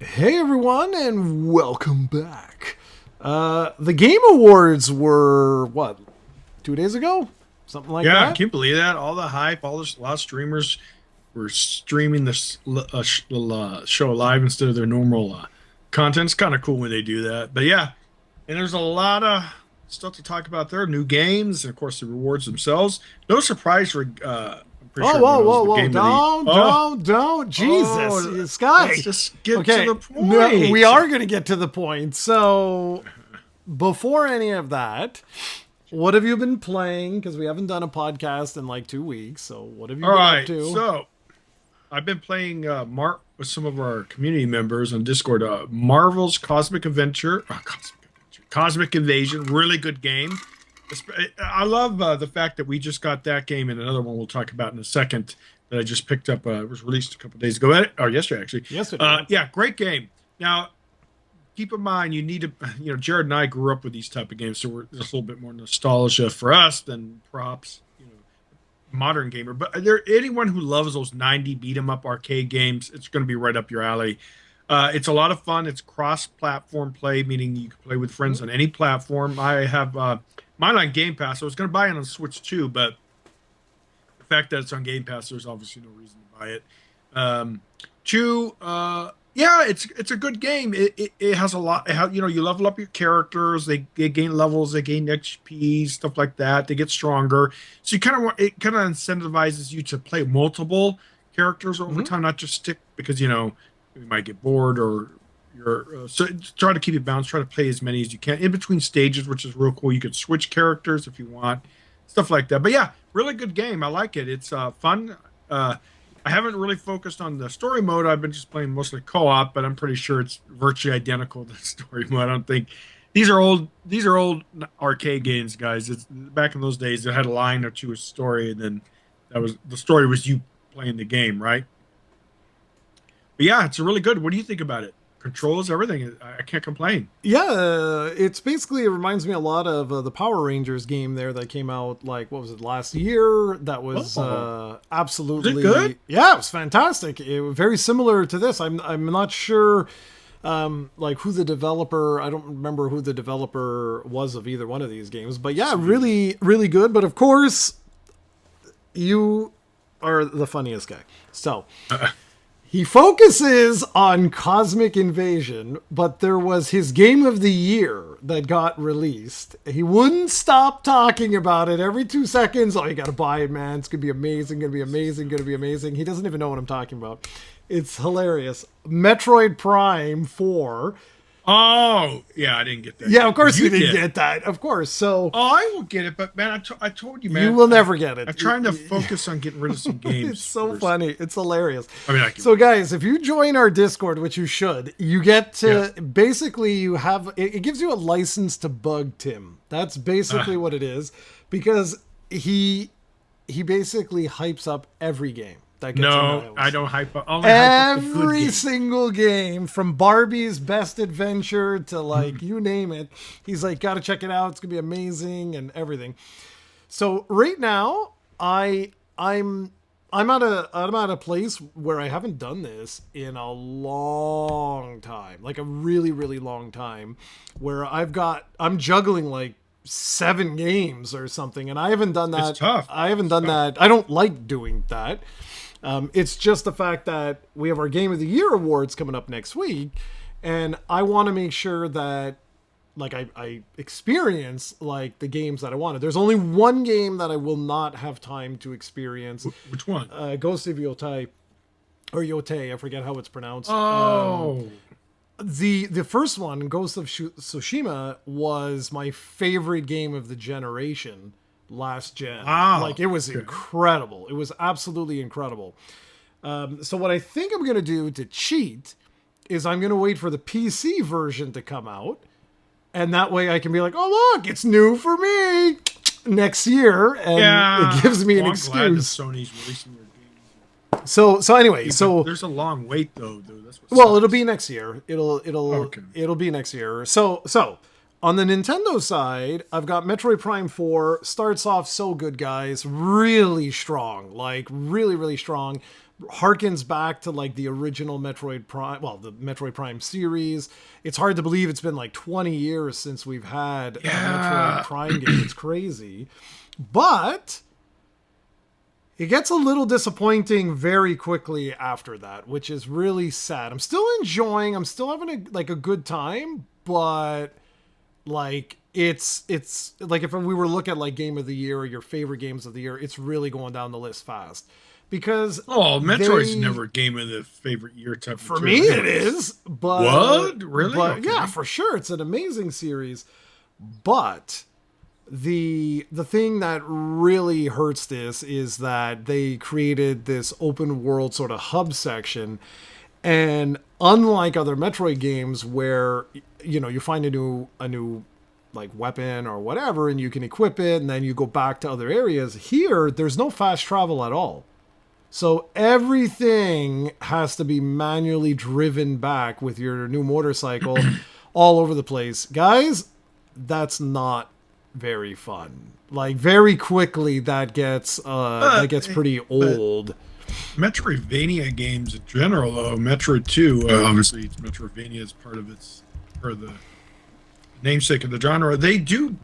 Hey everyone, and welcome back. The Game Awards were, what, 2 days ago? Something like Yeah, that? can you believe that? All the hype, all this, a lot of streamers were streaming this show live instead of their normal content. It's kind of cool when they do that. But yeah, and there's a lot of stuff to talk about there. New games, and of course the rewards themselves. No surprise for I'm pretty Oh, sure everyone whoa, knows whoa, the whoa. game of the Don't. oh. Jesus, Sky. Let's just get to Okay, the no, we point. are going to get to the point. So, before any of that, what have you been playing? Because we haven't done a podcast in like 2 weeks. So, what have you All been up right, to? so I've been playing with some of our community members on Discord. Marvel's Cosmic Invasion, really good game. I love the fact that we just got that game and another one we'll talk about in a second that I just picked up. It was released a couple days ago, or yesterday actually. Yesterday. Yeah, great game. Now, keep in mind you need to, Jared and I grew up with these type of games, so there's a little bit more nostalgia for us than perhaps modern gamer. But anyone who loves those 90 beat 'em up arcade games, it's going to be right up your alley. It's a lot of fun. It's cross-platform play, meaning you can play with friends on any platform. I have mine on Game Pass. I was going to buy it on Switch too, but the fact that it's on Game Pass, there's obviously no reason to buy it. Two, yeah, it's a good game. It has a lot. You level up your characters. They gain levels. They gain XP, stuff like that. They get stronger. So it kind of incentivizes you to play multiple characters over time, not just stick because you might get bored or so try to keep it balanced. Try to play as many as you can in between stages, which is real cool. You could switch characters if you want, stuff like that. But yeah, really good game. I like it. It's fun. I haven't really focused on the story mode. I've been just playing mostly co-op, but I'm pretty sure it's virtually identical to the story mode. I don't think these are old. These are old arcade games, guys. It's back in those days. They had a line or two a story, and then the story was you playing the game, right? But yeah, it's really good. What do you think about it? Controls, everything. I can't complain. Yeah, it's basically, it reminds me a lot of the Power Rangers game there that came out, like, what was it, last year? That was absolutely... Was it good? Yeah, it was fantastic. It was very similar to this. I'm not sure, like, who the developer... I don't remember who the developer was of either one of these games. But yeah, really, really good. But of course, you are the funniest guy. So... He focuses on Cosmic Invasion, but there was his game of the year that got released. He wouldn't stop talking about it every 2 seconds. Oh, you gotta buy it, man. It's gonna be amazing, gonna be amazing, gonna be amazing. He doesn't even know what I'm talking about. It's hilarious. Metroid Prime 4. Oh, yeah, I didn't get that. Yeah, of course you didn't did. get that. Of course. So Oh, I will get it, but man, I told you, man. you will never get it. I'm trying to focus on getting rid of some games. It's so first. funny. It's hilarious. I mean, So guys, if you join our Discord, which you should, you get to basically you have it gives you a license to bug Tim. That's basically what it is, because he basically hypes up every game that gets No, announced. I don't hype up. Only hype up the good Every games. single game, from Barbie's Best Adventure to like you name it, he's like, gotta check it out. It's gonna be amazing and everything. So right now, I'm at a place where I haven't done this in a long time, like a really, really long time, where I'm juggling like 7 games or something, and I haven't done that. It's tough. I haven't done that. I don't like doing that. It's just the fact that we have our Game of the Year awards coming up next week, and I want to make sure that like I experience like the games that I wanted. There's only one game that I will not have time to experience. Which one? Ghost of Yotei, or Yotei, I forget how it's pronounced. Oh, The first one, Ghost of Tsushima, was my favorite game of the generation last gen. Wow. Like, it was incredible. It was absolutely incredible. So what I think I'm going to do to cheat is I'm going to wait for the PC version to come out. And that way I can be like, oh, look, it's new for me next year. And yeah. it gives me an I'm glad that excuse. Sony's releasing their games. So anyway, But there's a long wait though. That's what well, sucks. it'll be next year. It'll be next year. So on the Nintendo side, I've got Metroid Prime 4. Starts off so good, guys. Really strong. Like, really, really strong. harkens back to like the original Metroid Prime, well, the Metroid Prime series. It's hard to believe it's been like 20 years since we've had a Metroid Prime game. It's crazy. But it gets a little disappointing very quickly after that, which is really sad. I'm still enjoying, I'm still having a good time, but like it's like if we were to look at like game of the year or your favorite games of the year, it's really going down the list fast. Because Metroid's never game of the favorite year type for me it is, but what? Really? But yeah, for sure. It's an amazing series. But the thing that really hurts this is that they created this open world sort of hub section, and unlike other Metroid games where you find a new like weapon or whatever and you can equip it and then you go back to other areas, here there's no fast travel at all. So everything has to be manually driven back with your new motorcycle all over the place. Guys, that's not very fun. Like very quickly that gets pretty old. Metroidvania games in general, though, Metroid 2, obviously Metroidvania is part of the namesake of the genre. You do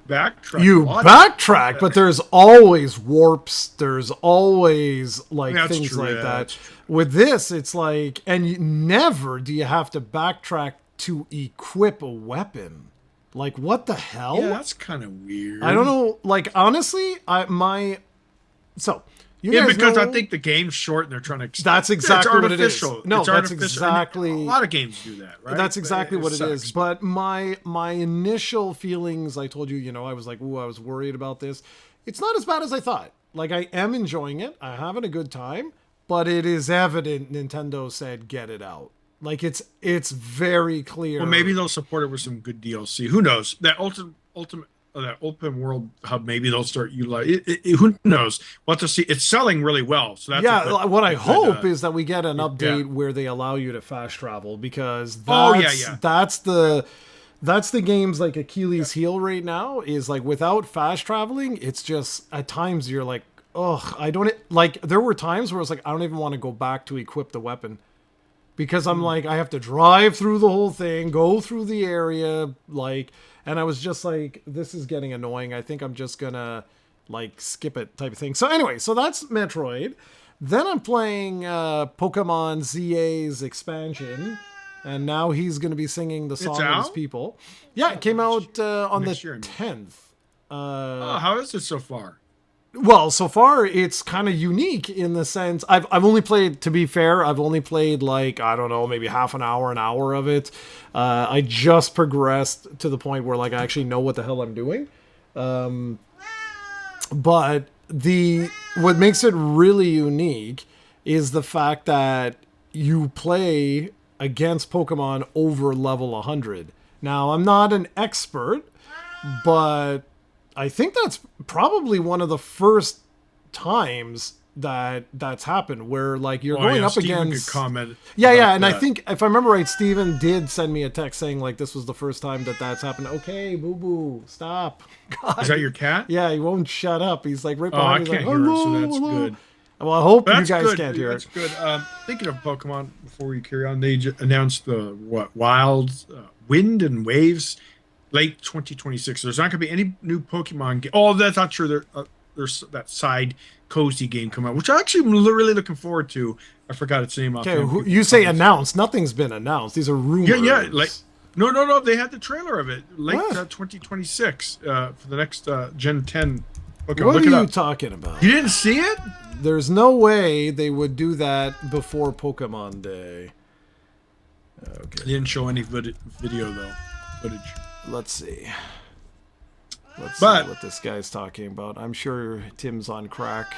backtrack. You backtrack, but there's always warps. There's always like things like that. With this, it's like, and never do you have to backtrack to equip a weapon. Like, what the hell? Yeah, that's kind of weird. I don't know. Like, honestly, because I think the game's short and they're trying to. That's exactly what it is. No, that's exactly. A lot of games do that, right? That's exactly what it is. But my initial feelings, I told you, I was like, ooh, I was worried about this. It's not as bad as I thought. Like, I am enjoying it. I'm having a good time. But it is evident Nintendo said, get it out. Like, it's very clear. Well, maybe they'll support it with some good DLC. Who knows? That that open world hub, maybe they'll start utilizing it. Who knows? We'll have to see. It's selling really well. So that's what I hope is that we get an update where they allow you to fast travel, because that's the game's like Achilles heel right now, is like without fast traveling, it's just at times you're like, ugh, I don't like. There were times where I was like, I don't even want to go back to equip the weapon. Because I'm like, I have to drive through the whole thing, go through the area, like, and I was just like, this is getting annoying. I think I'm just gonna, like, skip it type of thing. So anyway, so that's Metroid. Then I'm playing Pokemon ZA's expansion, and now he's gonna be singing the song of his people. Yeah, it came out on the 10th. How is it so far? Well, so far it's kind of unique in the sense I've only played, to be fair, I've only played like, I don't know, maybe half an hour of it. I just progressed to the point where like I actually know what the hell I'm doing. But what makes it really unique is the fact that you play against Pokemon over level 100. Now, I'm not an expert, but I think that's probably one of the first times that's happened where like you're going up Steven against. Could comment and I think if I remember right, Steven did send me a text saying like this was the first time that's happened. Okay, boo boo, stop. God. Is that your cat? Yeah, he won't shut up. He's like right behind me. I can't hear him, so that's good. Well, I hope you guys can't hear it. That's good. Thinking of Pokemon, before we carry on, they announced the Wind and Waves. Late 2026. There's not going to be any new Pokemon game. Oh, that's not true. There's that side cozy game come out, which I actually am really looking forward to. I forgot its name. Okay, you say announced. Nothing's been announced. These are rumors. Yeah. Like, no. They had the trailer of it. Late 2026 for the next Gen 10 Pokemon. What are you talking about? You didn't see it? There's no way they would do that before Pokemon Day. Okay. They didn't show any video though. Footage. Let's see what this guy's talking about. I'm sure Tim's on crack.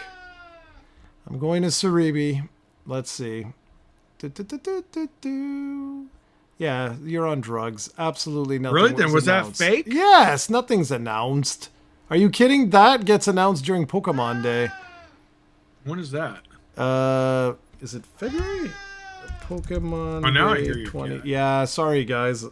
I'm going to Cerebi. Let's see. Yeah, you're on drugs. Absolutely nothing. Really? Then was announced. That fake? Yes, nothing's announced. Are you kidding? That gets announced during Pokemon Day. When is that? Is it February? Pokemon. Oh, now Day I hear you. 20. Yeah, sorry guys.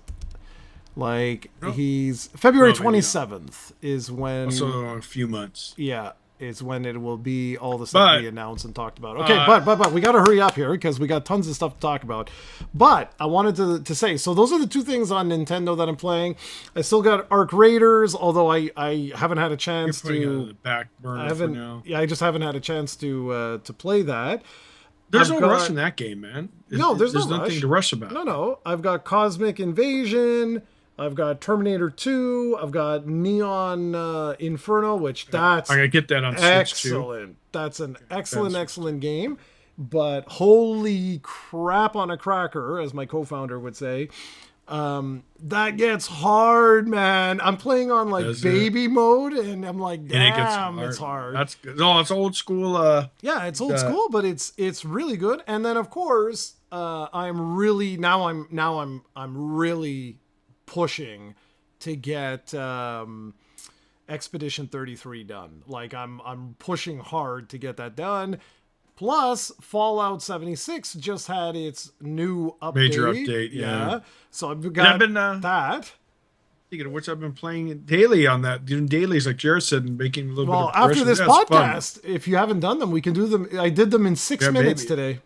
Like he's February 27th is when. Also a few months. Yeah, is when it will be all the stuff But we announced and talked about. Okay, but we got to hurry up here because we got tons of stuff to talk about. But I wanted to say, so those are the two things on Nintendo that I'm playing. I still got Arc Raiders, although I haven't had a chance you're putting it on to. the back burner I for haven't. now. Yeah, I just haven't had a chance to play that. There's I've no rush got- in that game, man. No, there's no nothing rush. to rush about. No. I've got Cosmic Invasion. I've got Terminator 2. I've got Neon Inferno, which that's I'm gonna get that on Switch too. excellent. That's an excellent game. But holy crap on a cracker, as my co-founder would say. That gets hard, man. I'm playing on like Does it? baby mode, and I'm like, And it gets damn, it's hard. That's good. No, it's old school. Yeah, it's old school, but it's really good. And then of course, I'm really pushing to get Expedition 33 done. Like I'm pushing hard to get that done. Plus, Fallout 76 just had its new update. Major update, yeah. So I've got I've been, that. Speaking of which, I've been playing daily on that, doing dailies like Jared said, and making a little Well, bit of after progression. this That's fun. podcast, if you haven't done them, we can do them. I did them in 6 Yeah, minutes baby. today.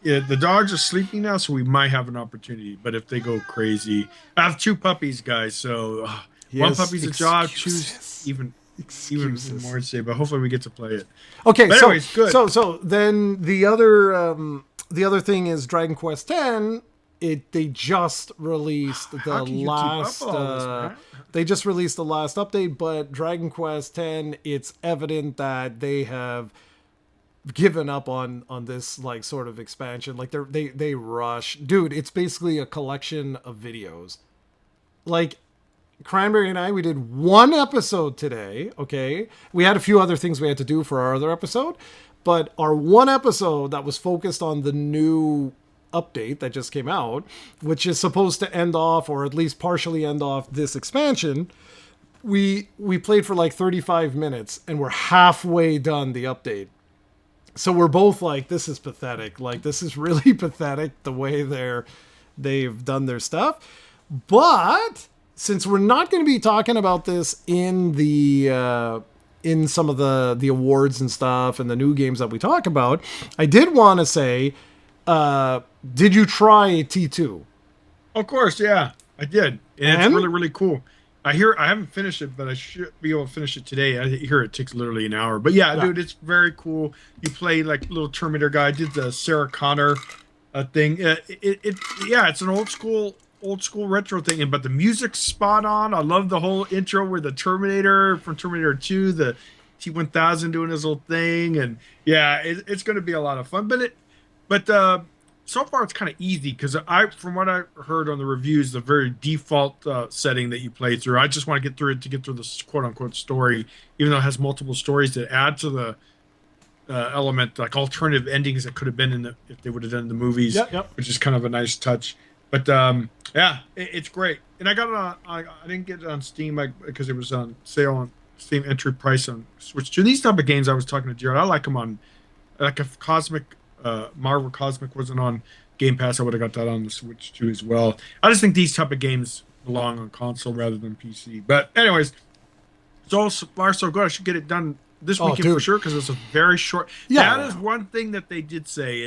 Yeah, the dogs are sleeping now, so we might have an opportunity. But if they go crazy, I have 2 puppies, guys. So one Yes, puppy's a job. excuses. Choose even Excuses. more to say. But hopefully, we get to play it. Okay, But so anyways, good. so then the other thing is Dragon Quest X. They just released the How can you keep last. up with all this, man? They just released the last update, but Dragon Quest X. It's evident that they have given up on this like sort of expansion. Like they rush, dude. It's basically a collection of videos. Like Cranberry and I, we did 1 episode today, okay? We had a few other things we had to do for our other episode, but our 1 episode that was focused on the new update that just came out, which is supposed to end off, or at least partially end off, this expansion, we played for like 35 minutes, and we're halfway done the update. So we're both like, this is pathetic. Like, this is really pathetic, the way they've done their stuff. But since we're not going to be talking about this in the in some of the awards and stuff and the new games that we talk about, I did want to say, did you try T2? Of course, yeah, I did, and it's really, really cool. I haven't finished it, but I should be able to finish it today. I hear it takes literally an hour, but yeah, dude, it's very cool. You play like little Terminator guy. I did the Sarah Connor thing. It's an old school retro thing, but the music's spot on. I love the whole intro where the Terminator from Terminator 2, the T-1000 doing his little thing, and yeah, it's going to be a lot of fun. But so far it's kind of easy because from what I heard on the reviews, the very default setting that you play through. I just want to get through the quote unquote story, even though it has multiple stories that add to the element, like alternative endings that could have been if they would have done the movies, which is kind of a nice touch. But yeah, it's great. And I got it on. I didn't get it on Steam because it was on sale on Steam entry price on Switch 2. These type of games, I was talking to Jared, I like them on, like if Marvel Cosmic wasn't on Game Pass, I would have got that on the Switch 2 as well. I just think these type of games belong on console rather than PC. But anyways, so far so good. I should get it done this weekend for sure because it's a very short. Yeah, that is one thing that they did say.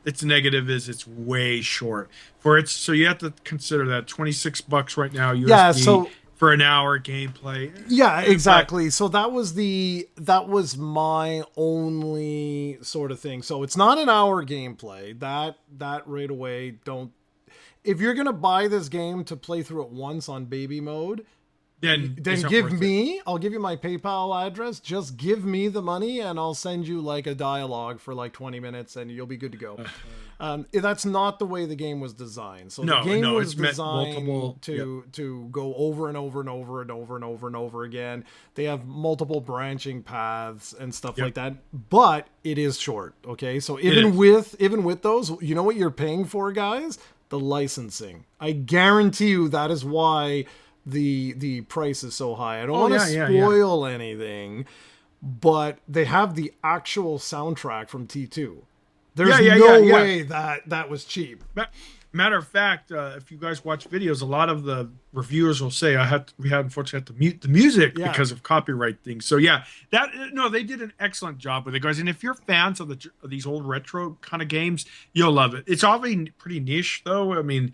Its negative is it's way short so you have to consider that $26 right now USD for an hour gameplay. Yeah, exactly. So that was my only sort of thing. So it's not an hour gameplay. That right away, if you're gonna buy this game to play through it once on baby mode, then I'll give you my PayPal address. Just give me the money and I'll send you like a dialogue for like 20 minutes and you'll be good to go. That's not the way the game was designed. So the game was designed to go over and over and over and over and over and over again. They have multiple branching paths and stuff like that, but it is short. Okay. So even with those, you know what you're paying for, guys? The licensing. I guarantee you that is why the price is so high. I don't want to spoil anything, but they have the actual soundtrack from T2. There's Yeah, no yeah. way that was cheap. Matter of fact, if you guys watch videos, a lot of the reviewers will say we had unfortunately had to mute the music Yeah. because of copyright things. So yeah, that no, they did an excellent job with it, guys. And if you're fans of these old retro kind of games, you'll love it. It's obviously pretty niche, though. I mean,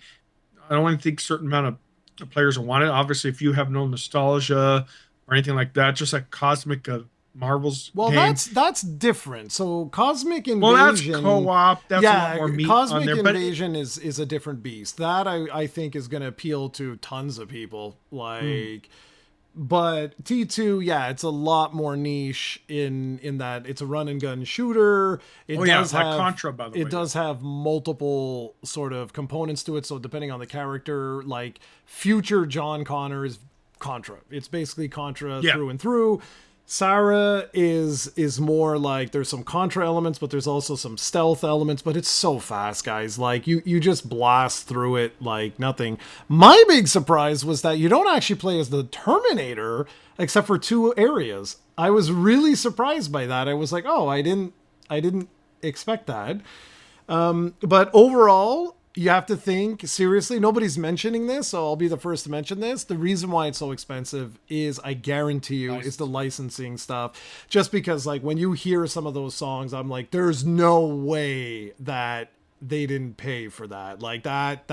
I don't think certain amount of players will want it. Obviously, if you have no nostalgia or anything like that, just like Cosmic Marvel's Well, game. that's different. So Cosmic Invasion. Well, that's co-op. That's a lot more meat Cosmic on there. Invasion is a different beast. That I think is going to appeal to tons of people. Like, but T2, yeah, it's a lot more niche in that it's a run and gun shooter. It does like have Contra, by the way. It does have multiple sort of components to it. So depending on the character, like future John Connor is Contra. It's basically Contra through and through. Sarah is more like there's some Contra elements, but there's also some stealth elements, but it's so fast, guys. Like you just blast through it like nothing. My big surprise was that you don't actually play as the Terminator except for 2 areas. I was really surprised by that. I was like, oh, I didn't expect that. But overall, you have to think seriously. Nobody's mentioning this, so I'll be the first to mention this. The reason why it's so expensive is, I guarantee you, is the licensing stuff. Just because, like, when you hear some of those songs, I'm like, there's no way that they didn't pay for that. Like that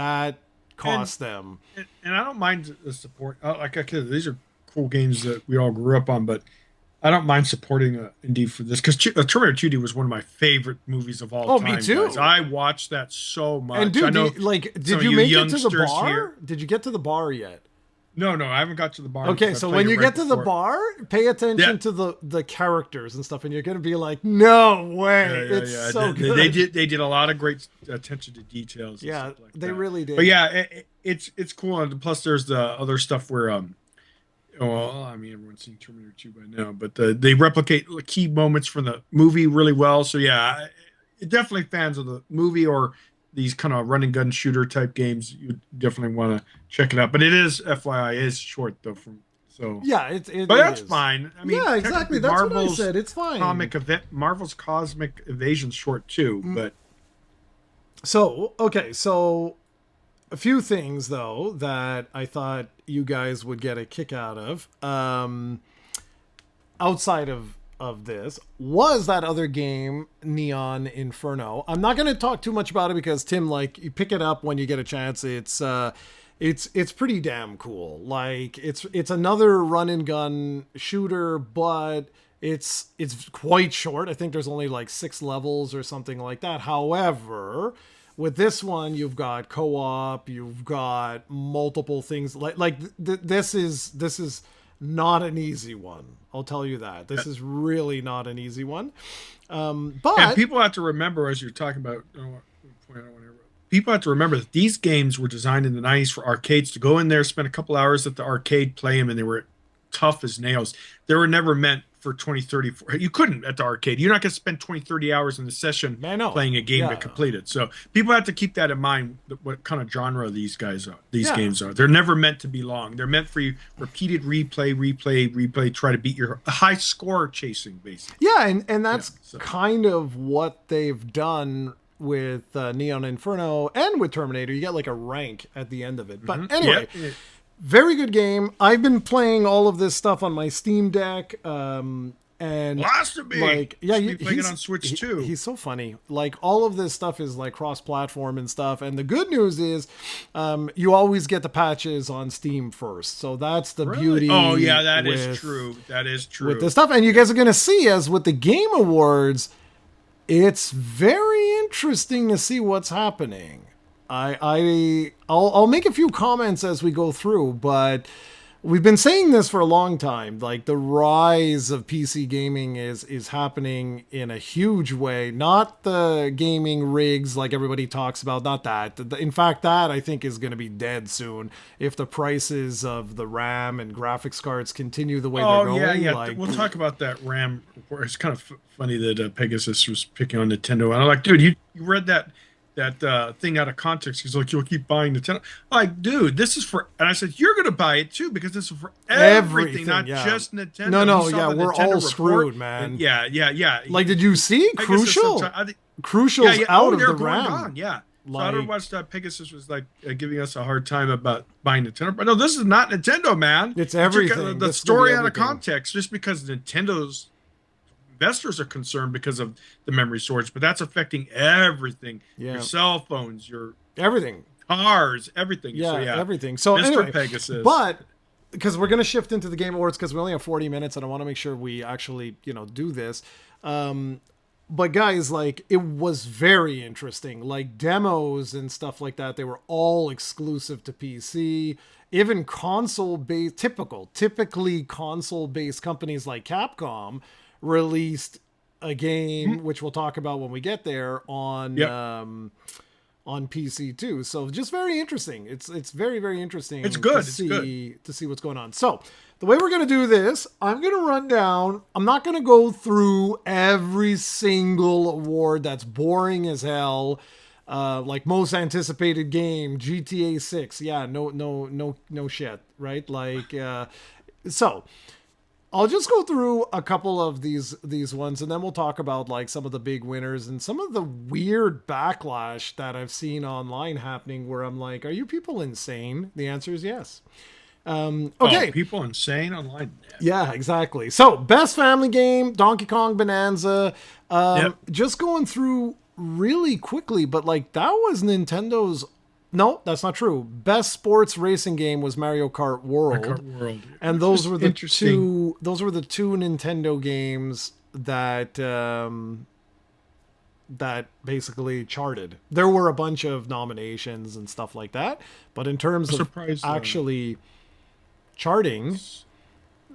cost them. And I don't mind the support. Like I said, these are cool games that we all grew up on, but I don't mind supporting Indie for this because Terminator 2D was one of my favorite movies of all time. Me too. Guys. I watched that so much. And dude, I know did you make it to the bar? Here. Did you get to the bar yet? No, I haven't got to the bar. Okay, so when you get to the bar, pay attention to the characters and stuff, and you're gonna be like, "No way, it's so good." They did a lot of great attention to details. Yeah, and stuff like they that. really did. But yeah, it's cool. And plus, there's the other stuff where well, I mean, everyone's seen Terminator 2 by now, but they replicate key moments from the movie really well. So yeah, definitely fans of the movie or these kind of run and gun shooter type games, you definitely want to check it out. But it is, FYI, is short though. Yeah, but that's fine. I mean, yeah, exactly. That's what I said. It's fine. Marvel's Cosmic Invasion's short too, but so a few things though that I thought you guys would get a kick out of outside of this was that other game, Neon Inferno. I'm not going to talk too much about it because Tim, like, you pick it up when you get a chance. It's pretty damn cool. Like it's another run and gun shooter, but it's quite short. I think there's only like 6 levels or something like that. However, with this one, you've got co-op, you've got multiple things. This is not an easy one. I'll tell you that. This is really not an easy one. But and people have to remember, as you're talking about, people have to remember that these games were designed in the 90s for arcades to go in there, spend a couple hours at the arcade, play them, and they were tough as nails. They were never meant for 20, 30, 40. You couldn't at the arcade. You're not going to spend 20, 30 hours in the session playing a game to complete it. So people have to keep that in mind, what kind of genre these games are. They're never meant to be long. They're meant for you repeated replay, try to beat your high score chasing, basically. Yeah, and that's kind of what they've done with Neon Inferno and with Terminator. You get like a rank at the end of it. But anyway... Yeah. Very good game. I've been playing all of this stuff on my Steam Deck. And like, yeah, he's playing it on Switch too. He's so funny. Like, all of this stuff is like cross-platform and stuff. And the good news is, you always get the patches on Steam first. So that's the beauty. Oh yeah, that is true. That is true. With this stuff, and you guys are gonna see, as with the Game Awards, it's very interesting to see what's happening. I'll make a few comments as we go through, but we've been saying this for a long time. Like, the rise of PC gaming is happening in a huge way. Not the gaming rigs like everybody talks about. Not that. In fact, that I think is going to be dead soon if the prices of the RAM and graphics cards continue the way they're going. Oh yeah. Like, we'll talk about that RAM. It's kind of funny that Pegasus was picking on Nintendo. And I'm like, dude, you read that that thing out of context. He's like, "You'll keep buying Nintendo." I'm like, dude, this is for. And I said, "You're gonna buy it too because this is for everything, not just Nintendo." No, He saw yeah, the we're Nintendo all report, screwed, man. and yeah. Like, did you see Pegasus Crucial? sometime- I think- Crucial's out of they're the going RAM. on, yeah. So I Like, don't watch that. Pegasus was like giving us a hard time about buying Nintendo, but no, this is not Nintendo, man. It's You took, everything. the This story will be out of everything. context, just because Nintendo's investors are concerned because of the memory storage, but that's affecting everything. Yeah. Your cell phones, your everything. cars, everything. Yeah, So, yeah. everything. So Mr. anyway, Pegasus. but because we're gonna shift into the Game Awards because we only have 40 minutes and I want to make sure we actually do this. But guys, like, it was very interesting. Like, demos and stuff like that, they were all exclusive to PC. Even console-based, typically console-based companies like Capcom released a game, which we'll talk about when we get there, on PC too. So just very interesting. It's very, very interesting. It's good. To see what's going on. So the way we're going to do this, I'm going to run down. I'm not going to go through every single award that's boring as hell. Like most anticipated game, GTA 6. Yeah, no shit, right? Like, so I'll just go through a couple of these ones, and then we'll talk about like some of the big winners and some of the weird backlash that I've seen online happening where I'm like, are you people insane? The answer is yes. Okay. Oh, people insane online. Yeah, exactly. So, best family game, Donkey Kong Bonanza. Just going through really quickly, but like that was Nintendo's. No, that's not true. Best sports racing game was Mario Kart World. Mario Kart World. And those were the two. Those were the two Nintendo games that that basically charted. There were a bunch of nominations and stuff like that, but in terms of actually charting,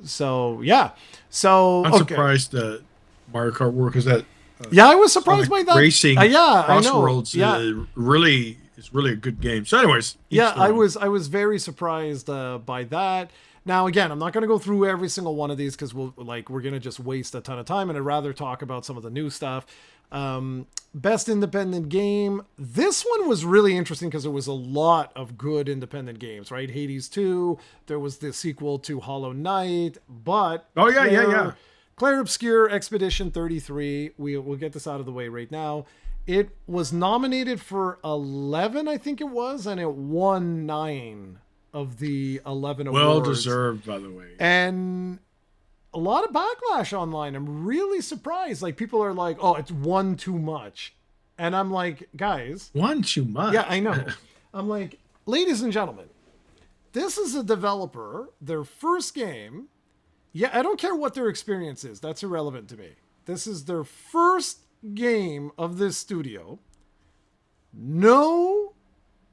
so yeah. So I'm surprised that Mario Kart World because that. Yeah, I was surprised by that. Racing, yeah, I know. Crossworlds, really is really a good game. So, anyways, I was very surprised by that. Now, again, I'm not going to go through every single one of these because we're going to just waste a ton of time, and I'd rather talk about some of the new stuff. Best independent game. This one was really interesting because there was a lot of good independent games, right? Hades 2. There was the sequel to Hollow Knight, but Clair Obscur Expedition 33. We'll get this out of the way right now. It was nominated for 11, I think it was, and it won 9 of the 11 awards. Well deserved, by the way. And a lot of backlash online. I'm really surprised. Like, people are like, oh, it's won too much. And I'm like, guys. Won too much? Yeah, I know. I'm like, ladies and gentlemen, this is a developer, their first game. Yeah, I don't care what their experience is. That's irrelevant to me. This is their first game of this studio. No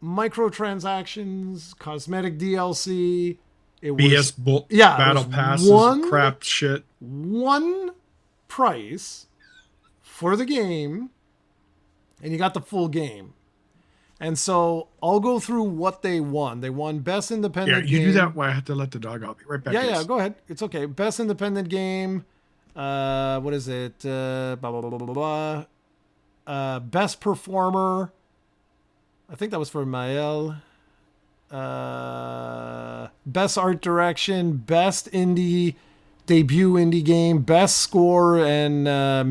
microtransactions, cosmetic DLC. It was battle passes, crap shit. One price for the game, and you got the full game. And so I'll go through what they won. They won Best Independent Game. Yeah, you do that while I have to let the dog out. Be right back. Yeah, go ahead. It's okay. Best Independent Game. What is it? Blah, blah, blah, blah, blah. Best Performer. I think that was for Mael. Best Art Direction. Best Indie Debut Indie Game. Best Score and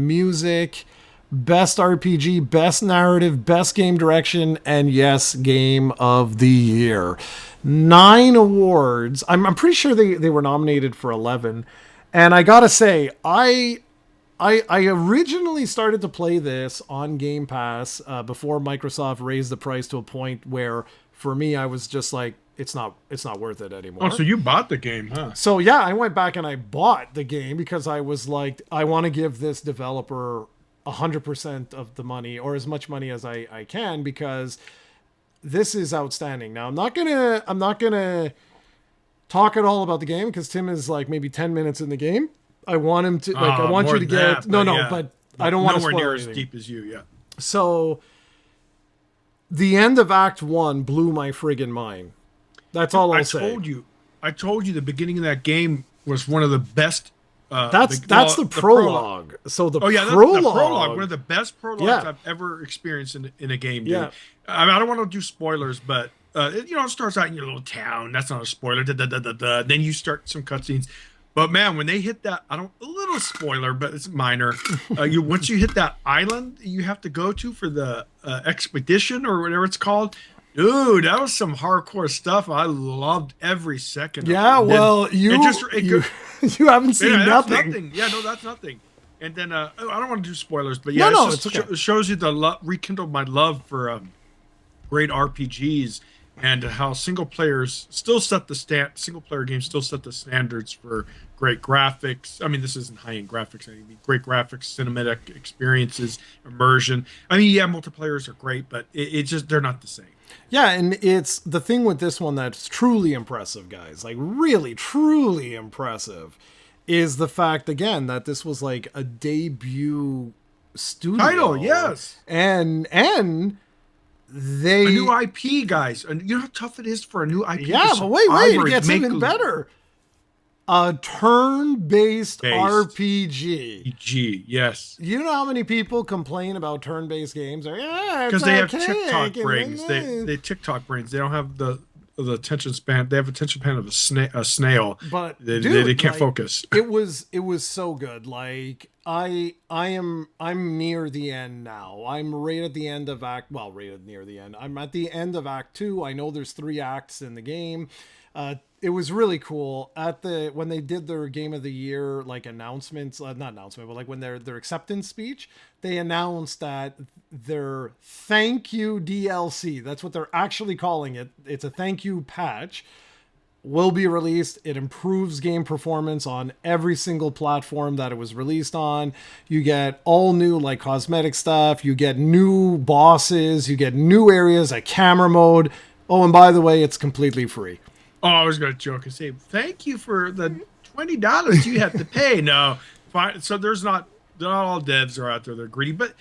Music. Best RPG, Best Narrative, Best Game Direction, and yes, Game of the Year. 9 awards. I'm pretty sure they were nominated for 11. And I gotta say, I originally started to play this on Game Pass before Microsoft raised the price to a point where, for me, I was just like, it's not worth it anymore. Oh, so you bought the game, huh? So yeah, I went back and I bought the game because I was like, I want to give this developer 100% of the money, or as much money as I can, because this is outstanding. Now I'm not gonna talk at all about the game because Tim is like maybe 10 minutes in the game. I want him to I want you to get but I don't want to spoil near anything. As deep as you. Yeah. So the end of Act 1 blew my friggin' mind. That's all I'll say. I told you the beginning of that game was one of the best That's the prologue. So the that's prologue. the prologue. One of the best prologues Yeah. I've ever experienced in a game, dude. Yeah. I mean, I don't want to do spoilers, but it starts out in your little town. That's not a spoiler. Da, da, da, da, da. Then you start some cutscenes. But man, when they hit that, a little spoiler, but it's minor. Once you hit that island you have to go to for the expedition or whatever it's called. Dude, that was some hardcore stuff. I loved every second. Yeah, of it. well, you haven't seen nothing. Yeah, no, that's nothing. And then I don't want to do spoilers, but yeah, it's okay. It shows you rekindled my love for great RPGs and how single player games still set the standards for great graphics. I mean, this isn't high-end graphics. I mean, great graphics, cinematic experiences, immersion. I mean, yeah, multiplayers are great, but it's just they're not the same. Yeah, and it's the thing with this one that's truly impressive, guys. Like really, truly impressive is the fact again that this was like a debut studio title, yes, and they a new IP, guys. And you know how tough it is for a new IP. Yeah, but wait, it gets even better. A turn-based RPG. Yes. You know how many people complain about turn-based games? Because they have TikTok brains. They TikTok brains. They don't have the attention span. They have attention span of a snail. But they can't focus. It was so good. Like I'm near the end now. I'm right at the end of near the end. I'm at the end of Act 2. I know there's 3 acts in the game. It was really cool when they did their Game of the Year like announcements, not announcement, but like when their acceptance speech, they announced that their thank you DLC, that's what they're actually calling it. It's a thank you patch, will be released. It improves game performance on every single platform that it was released on. You get all new like cosmetic stuff. You get new bosses. You get new areas, a camera mode. Oh, and by the way, it's completely free. Oh, I was going to joke and say, thank you for the $20 you have to pay. No, fine. So not all devs are out there. They're greedy. But,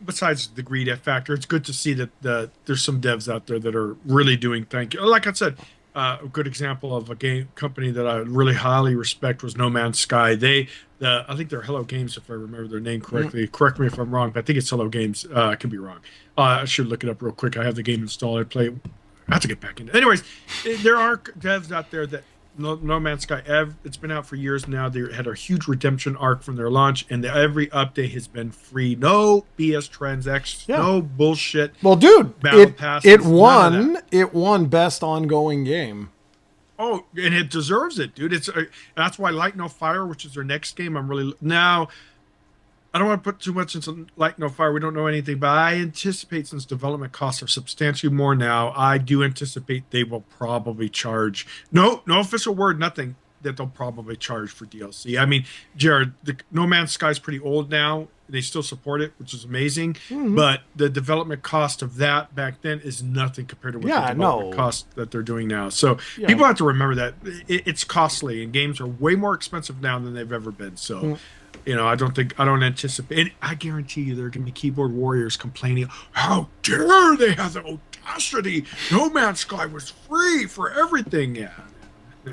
besides the greed factor, it's good to see that there's some devs out there that are really doing thank you. Like I said, a good example of a game company that I really highly respect was No Man's Sky. I think they're Hello Games, if I remember their name correctly. Mm-hmm. Correct me if I'm wrong, but I think it's Hello Games. I could be wrong. I should look it up real quick. I have the game installed. I have to get back into it. Anyways, there are devs out there that No Man's Sky, it's been out for years now. They had a huge redemption arc from their launch, and every update has been free. No BS transactions, no bullshit. Well, dude, passes, it won best ongoing game. Oh, and it deserves it, dude. That's why Light No Fire, which is their next game, I don't want to put too much into Light No Fire. We don't know anything, but I anticipate since development costs are substantially more now, I do anticipate they will probably charge. No official word, nothing, that they'll probably charge for DLC. I mean, Jared, No Man's Sky is pretty old now. They still support it, which is amazing. Mm-hmm. But the development cost of that back then is nothing compared to what the development cost that they're doing now. So people have to remember that it's costly, and games are way more expensive now than they've ever been. So. I don't anticipate. I guarantee you there are going to be keyboard warriors complaining, how dare they have the audacity? No Man's Sky was free for everything. Yeah.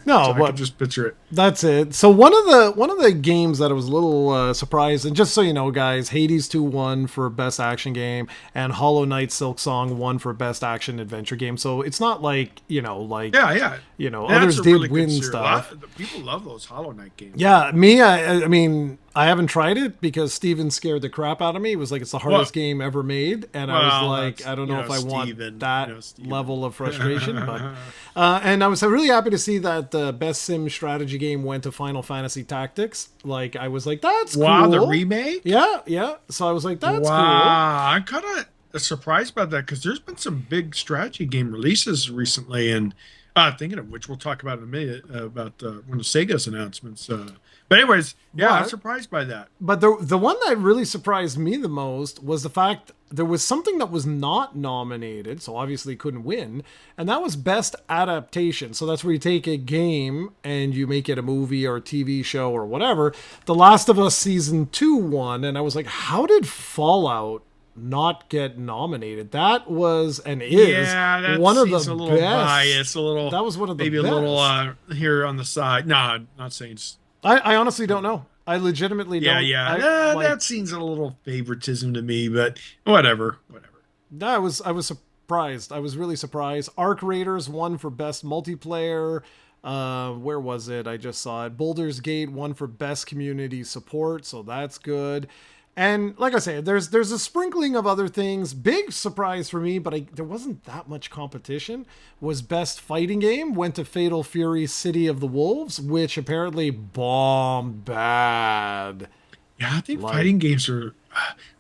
No, so I can just picture it. That's it. So one of the games that I was a little surprised, and just so you know, guys, Hades 2 won for best action game, and Hollow Knight Silksong won for best action adventure game. So it's not like others did really win stuff. People love those Hollow Knight games. Yeah, me, I mean, I haven't tried it because Steven scared the crap out of me. He was like, it's the hardest game ever made, and I was like, I don't know if I want that level of frustration, but and I was really happy to see that the best sim strategy game went to Final Fantasy Tactics. Like, I was like, that's cool. Wow, the remake? Yeah. So I was like, that's cool. I'm kind of surprised by that because there's been some big strategy game releases recently, and thinking of which we'll talk about in a minute about one of Sega's announcements. But anyways, I'm surprised by that. But the one that really surprised me the most was the fact there was something that was not nominated, so obviously couldn't win, and that was Best Adaptation. So that's where you take a game and you make it a movie or a TV show or whatever. The Last of Us Season 2 won, and I was like, how did Fallout not get nominated? That was and is one of the best. Biased, a little. That was one of the maybe best. A little here on the side. No, not saying. I honestly don't know. I legitimately Yeah, don't. yeah. Like, That seems a little favoritism to me, but whatever, whatever. I was surprised. I was really surprised. Arc Raiders won for best multiplayer. Where was it? I just saw it. Baldur's Gate won for best community support, so that's good. And like I said, there's a sprinkling of other things. Big surprise for me, but there wasn't that much competition. Was best fighting game went to Fatal Fury: City of the Wolves, which apparently bombed bad. Yeah, I think Like, fighting games are,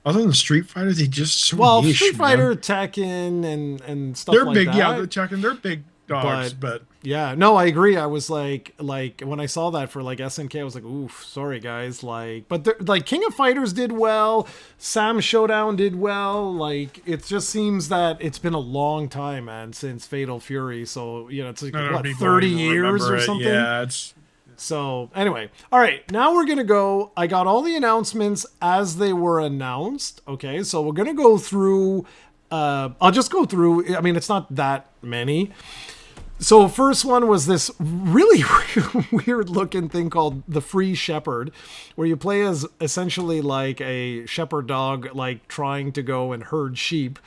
other than Street Fighter, they just so well, niche, Street man. Fighter, Tekken, and stuff They're like big, yeah. They're that. talking, they're big dogs, But but yeah, no, I agree. I was like when I saw that for like SNK, I was like, oof, sorry guys. Like, but like King of Fighters did well, Sam Showdown did well. Like, it just seems that it's been a long time, man, since Fatal Fury. So it's like none of what, people 30 even years remember or it. something. Yeah, it's So anyway, all right, now we're gonna go. I got all the announcements as they were announced. Okay, so we're gonna go through. I'll just go through. I mean, it's not that many. So first one was this really weird looking thing called the Free Shepherd, where you play as essentially like a shepherd dog, like trying to go and herd sheep.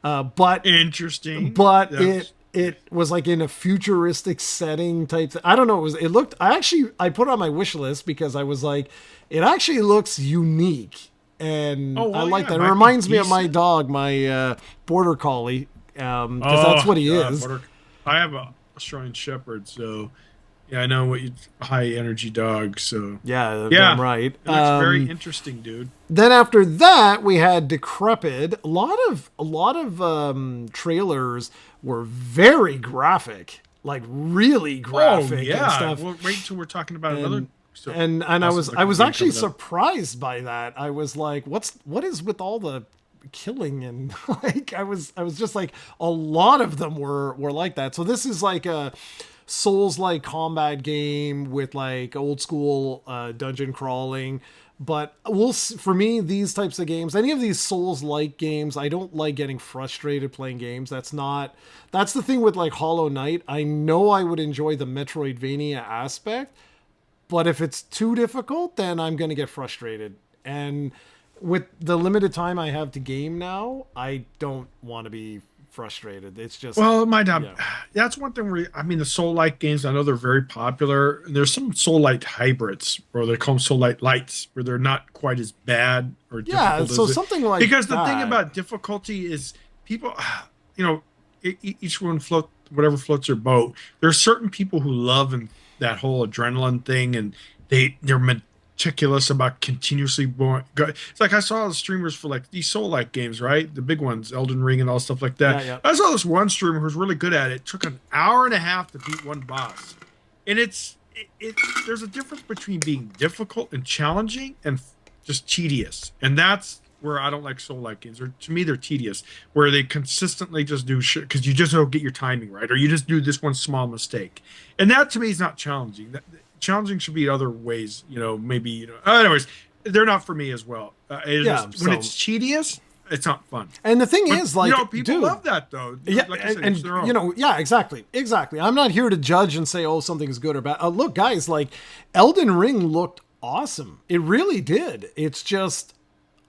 But interesting. but That's- it was like in a futuristic setting type I don't know, it looked, I put it on my wish list because I was like, it actually looks unique, and Oh, I well, like yeah, that. it It might be reminds me of my decent. dog, my border collie, because that's what he God, is. I have a Australian Shepherd, so yeah, I know what you high energy dog. So Yeah, yeah, damn right. it looks very interesting, dude. Then after that, we had Decrepit. A lot of trailers were very graphic, like really Oh graphic and yeah, stuff. well, wait until we're talking about another. So And I was awesome I was game actually coming up. surprised by that. I was like, what is with all the killing, and like I was just like, a lot of them were like that. So this is like a Souls like combat game with like old school dungeon crawling. But for me, these types of games, any of these Souls like games, I don't like getting frustrated playing games. That's the thing with like Hollow Knight. I know I would enjoy the Metroidvania aspect, but if it's too difficult, then I'm going to get frustrated. And with the limited time I have to game now, I don't want to be frustrated. It's just, Well, it might not. yeah. That's one thing where I mean, the Soul Light games. I know they're very popular. There's some Soul Light hybrids, or they call them Soul Light lights, where they're not quite as bad or Yeah, difficult so as it. something like Because the thing that. about difficulty is people, you know, each one whatever floats their boat. There are certain people who love that whole adrenaline thing, and they're meticulous about continuously it's like I saw the streamers for like these soul like games, right? The big ones, Elden Ring and all stuff like that. Yeah, yeah. I saw this one streamer who's really good at it. It took an hour and a half to beat one boss. And there's a difference between being difficult and challenging and just tedious. And that's where I don't like soul like games. To me, they're tedious, where they consistently just do shit because you just don't get your timing right, or you just do this one small mistake. And that to me is not challenging. Challenging should be other ways, maybe, anyways, they're not for me as well. Yeah, When it's tedious, it's not fun. And the thing But, is, like, people dude, love that though. yeah, Like I said, and each their own. yeah, exactly. I'm not here to judge and say, oh, something's good or bad. Look, guys, like, Elden Ring looked awesome. It really did. It's just,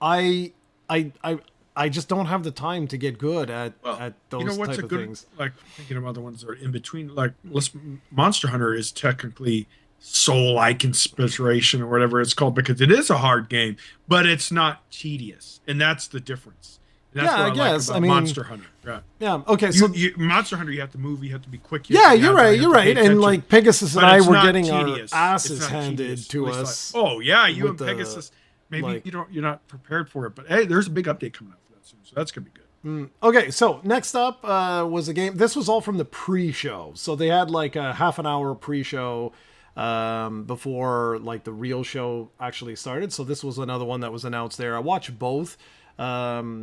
I just don't have the time to get good at those what's type a of good, things. like thinking of other ones that are in between, like Monster Hunter is technically soul-like inspiration or whatever it's called, because it is a hard game, but it's not tedious, and that's the difference. And that's Yeah, what I guess. like about I mean, Monster Hunter. Right. Yeah. Okay. So Monster Hunter, you have to move, you have to be quick. yeah, you you're have to right. pay And attention. like Pegasus and But I it's were not getting tedious. our It's asses not handed tedious. to At least us. oh yeah, you with and the, Pegasus. Maybe like- you're not prepared for it, but hey, there's a big update coming up for that soon, so that's gonna be good. Okay, so next up was a game. This was all from the pre-show. So they had like a half an hour pre-show before like the real show actually started. So this was another one that was announced there. I watched both.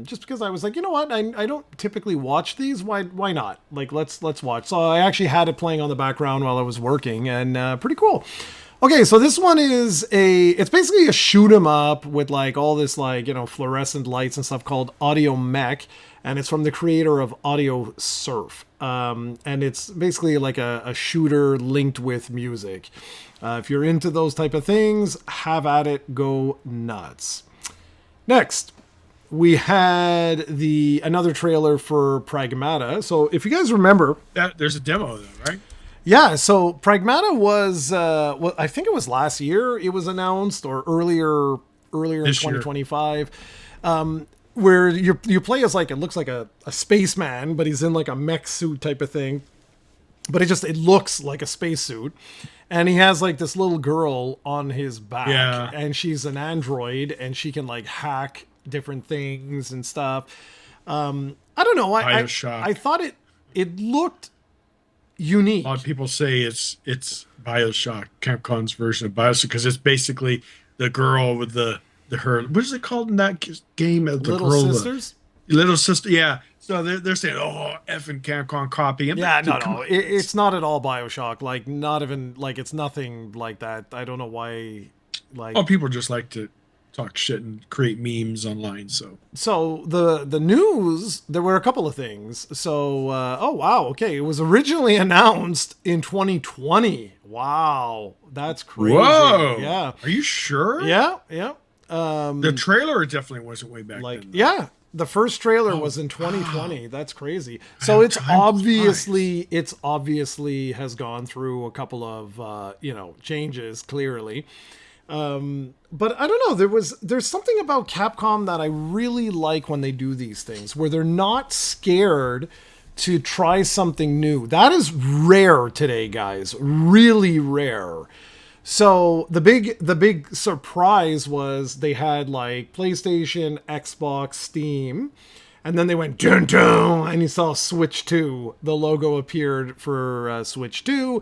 just because I was like, you know what, I don't typically watch these. Why not? Like, let's watch. So I actually had it playing on the background while I was working, and pretty cool. Okay, so this one is it's basically a shoot 'em up with like all this like, fluorescent lights and stuff called Audio Mech, and it's from the creator of Audio Surf. And it's basically like a shooter linked with music. If you're into those type of things, have at it, go nuts. Next, we had another trailer for Pragmata. So if you guys remember, There's a demo though, right? yeah, so Pragmata was, I think it was last year it was announced, or earlier in This year. 2025, where you play as like, it looks like a spaceman, but he's in like a mech suit type of thing, but it looks like a spacesuit, and he has like this little girl on his back, Yeah. and she's an android, and she can like hack different things and stuff. I don't know, BioShock. I thought it looked unique. A lot of people say it's BioShock, Capcom's version of BioShock, because it's basically the girl with her. What is it called in that game? The Little girl, Sisters? Little sister. Yeah. So they're saying, oh, effing Capcom copy. And Yeah, dude, no. It's not at all BioShock. Like, not even, like, it's nothing like that. I don't know why, like... Oh, people just like to talk shit and create memes online, so... So, the news, there were a couple of things. So, oh, wow, okay. It was originally announced in 2020. Wow. That's crazy. Whoa! Yeah. Are you sure? Yeah. The trailer definitely wasn't way back Like, then. yeah. The first trailer was in 2020. That's crazy. So it's obviously has gone through a couple of changes, clearly. But I don't know. There's something about Capcom that I really like when they do these things, where they're not scared to try something new. That is rare today, guys. Really rare. So the big surprise was they had like PlayStation, Xbox, Steam, and then they went dun dun, and you saw Switch 2. The logo appeared for Switch 2.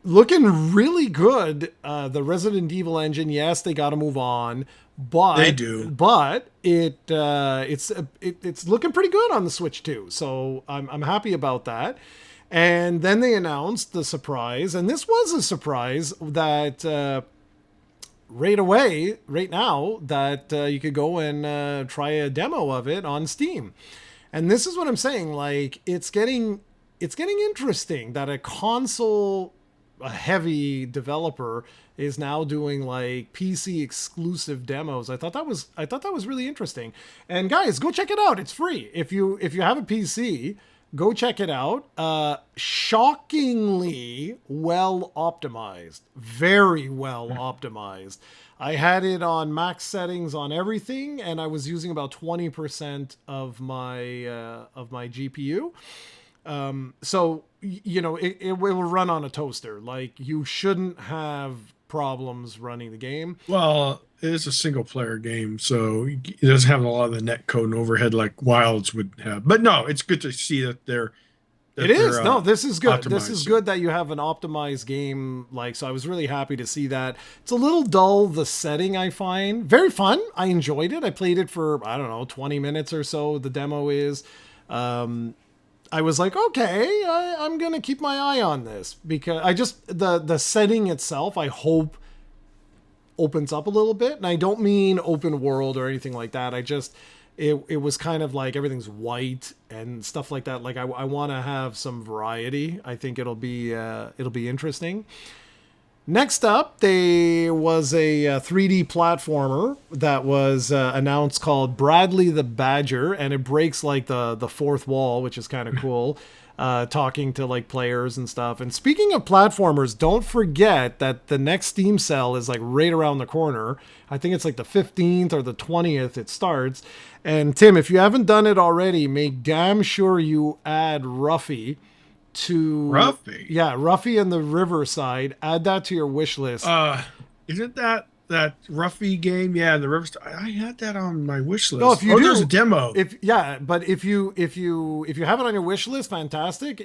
Looking really good. The Resident Evil engine, yes, they got to move on, but They do. But it's looking pretty good on the Switch 2. So I'm happy about that. And then they announced the surprise, and this was a surprise that right now, that you could go and try a demo of it on Steam. And this is what I'm saying, like, it's getting interesting that a heavy developer is now doing like PC exclusive demos. I thought that was really interesting. And guys, go check it out. It's free. If you have a PC, go check it out. Shockingly well optimized. Very well optimized. I had it on max settings on everything, and I was using about 20% of my GPU. So, it will run on a toaster. Like, you shouldn't have problems running the game. Well, it is a single player game, so it doesn't have a lot of the net code and overhead like Wilds would have. But no, it's good to see that they're. It is. No, this is good. This is optimized. good that you have an optimized game. Like, so I was really happy to see that. It's a little dull, the setting, I find. Very fun. I enjoyed it. I played it for, I don't know, 20 minutes or so. The demo is. I was like, okay, I'm going to keep my eye on this, because the setting itself, I hope, opens up a little bit. And I don't mean open world or anything like that. It was kind of like everything's white and stuff like that. Like, I want to have some variety. I think it'll be interesting. Next up, there was a 3D platformer that was announced called Bradley the Badger, and it breaks like the fourth wall, which is kind of cool, talking to like players and stuff. And speaking of platformers, don't forget that the next Steam sale is like right around the corner. I think it's like the 15th or the 20th it starts. And Tim, if you haven't done it already, make damn sure you add Ruffy to Ruffy? Yeah, Ruffy and the Riverside. Add that to your wish list. Isn't that Ruffy game? Yeah, the River. I had that on my wish list. No, if you do, there's a demo. But if you have it on your wish list, fantastic.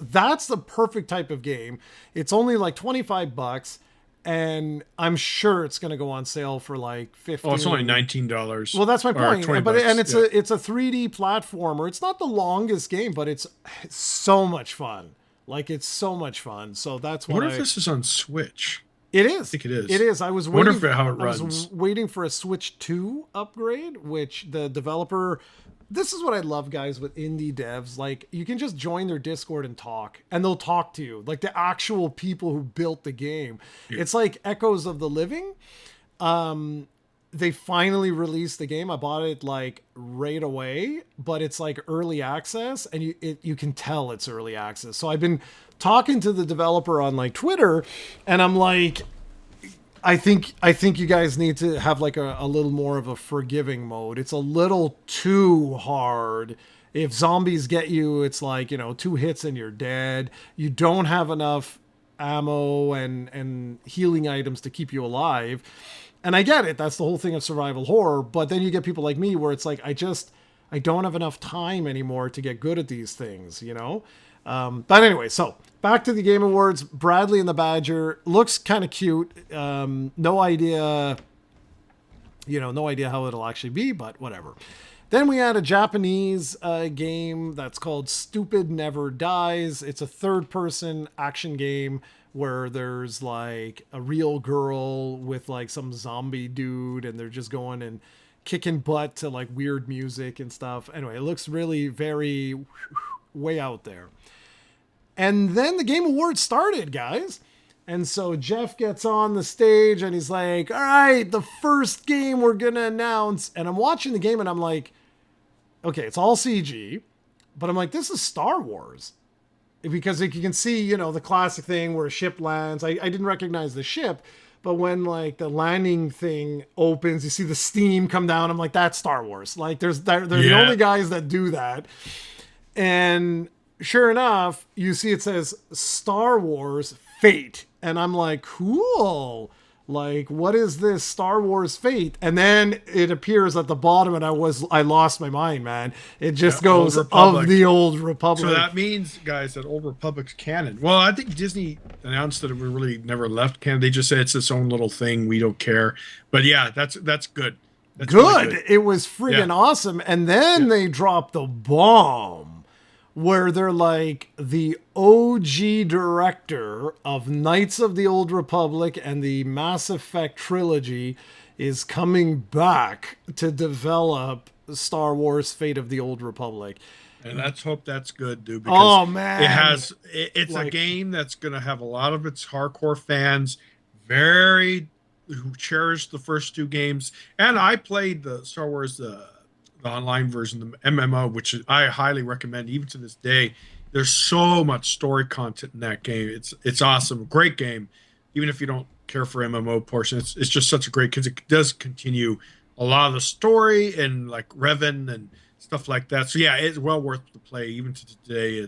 That's the perfect type of game. It's only like $25. and I'm sure it's going to go on sale for like 15. Oh, it's only $19. Well, that's my Or point. 20 But bucks. and it's Yeah. a 3D platformer. It's not the longest game, but it's so much fun. Like it's so much fun. So that's I what wonder if this is on Switch. it is. think it is. It is. I was I wonder waiting. how it I was runs. waiting for a Switch 2 upgrade, which the developer. This is what I love, guys, with indie devs. Like, you can just join their Discord and talk, and they'll talk to you, like the actual people who built the game. It's like Echoes of the Living. They finally released the game. I bought it like right away, but it's like early access, and you can tell it's early access. So I've been talking to the developer on like Twitter, and I'm like, I think you guys need to have like a little more of a forgiving mode. It's a little too hard. If zombies get you, it's like, 2 hits and you're dead. You don't have enough ammo and healing items to keep you alive. And I get it. That's the whole thing of survival horror. But then you get people like me where it's like, I don't have enough time anymore to get good at these things. But anyway, so back to the Game Awards. Bradley and the Badger looks kind of cute. No idea, no idea how it'll actually be, but whatever. Then we had a Japanese game that's called Stupid Never Dies. It's a third-person action game where there's like a real girl with like some zombie dude, and they're just going and kicking butt to like weird music and stuff. Anyway, it looks really very way out there. And then the Game Awards started, guys. And so Jeff gets on the stage and he's like, all right, the first game we're going to announce. And I'm watching the game and I'm like, okay, it's all CG. But I'm like, this is Star Wars. Because you can see, the classic thing where a ship lands. I didn't recognize the ship. But when like the landing thing opens, you see the steam come down. I'm like, that's Star Wars. Like they're the only guys that do that. And sure enough, you see it says Star Wars Fate. And I'm like, cool. Like, what is this Star Wars Fate? And then it appears at the bottom, and I lost my mind, man. It just goes of the Old Republic. So that means, guys, that Old Republic's canon. Well, I think Disney announced that it really never left canon. They just said it's its own little thing. We don't care. But yeah, that's good. That's good. Really good. It was friggin' awesome. And then they dropped the bomb where they're like, the OG director of Knights of the Old Republic and the Mass Effect trilogy is coming back to develop Star Wars Fate of the Old Republic. And let's hope that's good, dude. Because man. It's like a game that's going to have a lot of its hardcore fans who cherish the first two games. And I played the Star Wars, the online version, the MMO, which I highly recommend even to this day. There's so much story content in that game. It's awesome. Great game. Even if you don't care for MMO portion, it's just such a great, because it does continue a lot of the story and like Revan and stuff like that. So yeah, it's well worth the play even to today.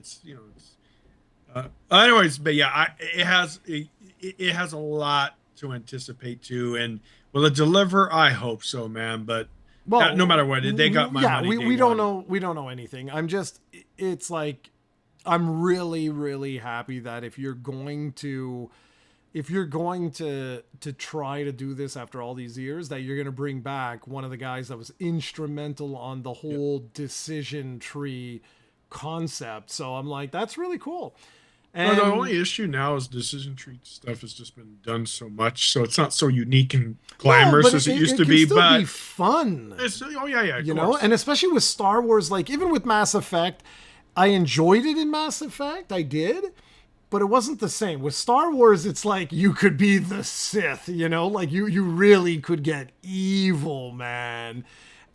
Anyways, but yeah, it has a lot to anticipate too, and will it deliver? I hope so, man. But well, no matter what, they got my money. We don't know. We don't know anything. It's like, I'm really, really happy that if you're going to try to do this after all these years, that you're going to bring back one of the guys that was instrumental on the whole decision tree concept. So I'm like, that's really cool. And the only issue now is decision tree stuff has just been done so much, so it's not so unique and glamorous as it used to be. But be fun. And especially with Star Wars, like even with Mass Effect, I enjoyed it in Mass Effect. I did, but it wasn't the same with Star Wars. It's like you could be the Sith, like you really could get evil, man.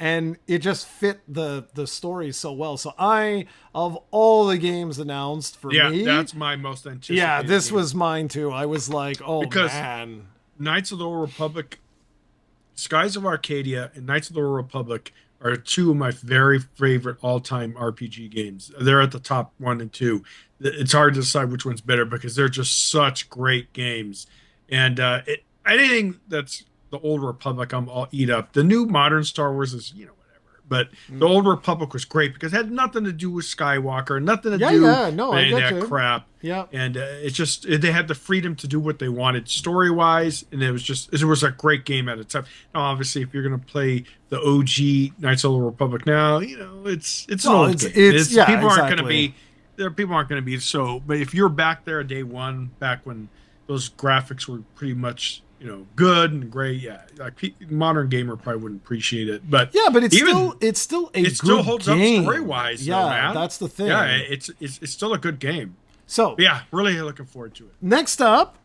And it just fit the story so well. So of all the games announced for me, that's my most anticipated. Yeah, this was mine too. I was like, man. Knights of the Old Republic, Skies of Arcadia, and Knights of the Old Republic are two of my very favorite all-time RPG games. They're at the top 1 and 2. It's hard to decide which one's better because they're just such great games. And anything that's the Old Republic, I'll eat up. The new modern Star Wars is, whatever. But the Old Republic was great because it had nothing to do with Skywalker, nothing to Yeah, do yeah, no, with I any of get that you. crap. Yeah. And it's just they had the freedom to do what they wanted story wise, and it was a great game at its time. Now, obviously, if you're going to play the OG Knights of the Republic now, it's an Well, old game. It's yeah, people aren't going to exactly. be there. People aren't going to be so. But if you're back there day one, back when those graphics were pretty much good and great, yeah, like modern gamer probably wouldn't appreciate it. But Yeah, but it's even still a it still good holds game. up story wise, though, Yeah, man. that's the thing. Yeah, it's still a good game. So But yeah, really looking forward to it. next up,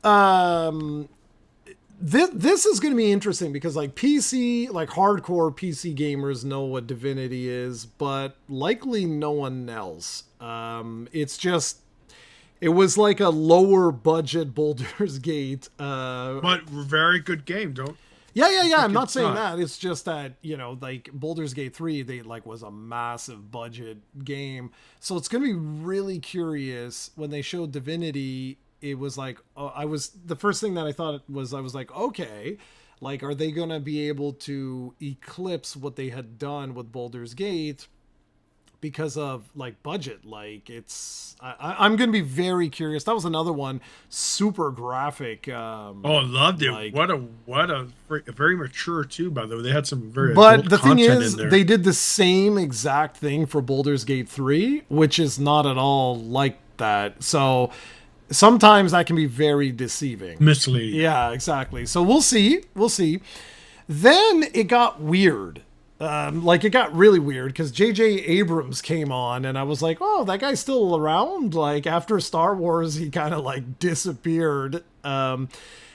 this is going to be interesting because like PC, like hardcore PC gamers know what Divinity is, but likely no one else. It was like a lower budget Baldur's Gate. But very good game. Don't Yeah. I'm not it's saying not. that. It's just that, like Baldur's Gate 3, they like was a massive budget game. So it's going to be really curious when they showed Divinity. It was like, the first thing that I thought was, I was like, okay, like, are they going to be able to eclipse what they had done with Baldur's Gate because of like budget? Like I'm going to be very curious. That was another one, super graphic. Oh, I loved it. Like, Very mature too. By the way, they had some very but adult the thing content is, in there. they did the same exact thing for Baldur's Gate 3, which is not at all like that. So sometimes that can be very deceiving. Misleading. Yeah, exactly. So we'll see. We'll see. Then it got weird. Like it got really weird because J.J. Abrams came on, and I was like, "Oh, that guy's still around." Like after Star Wars, he kind of like disappeared. And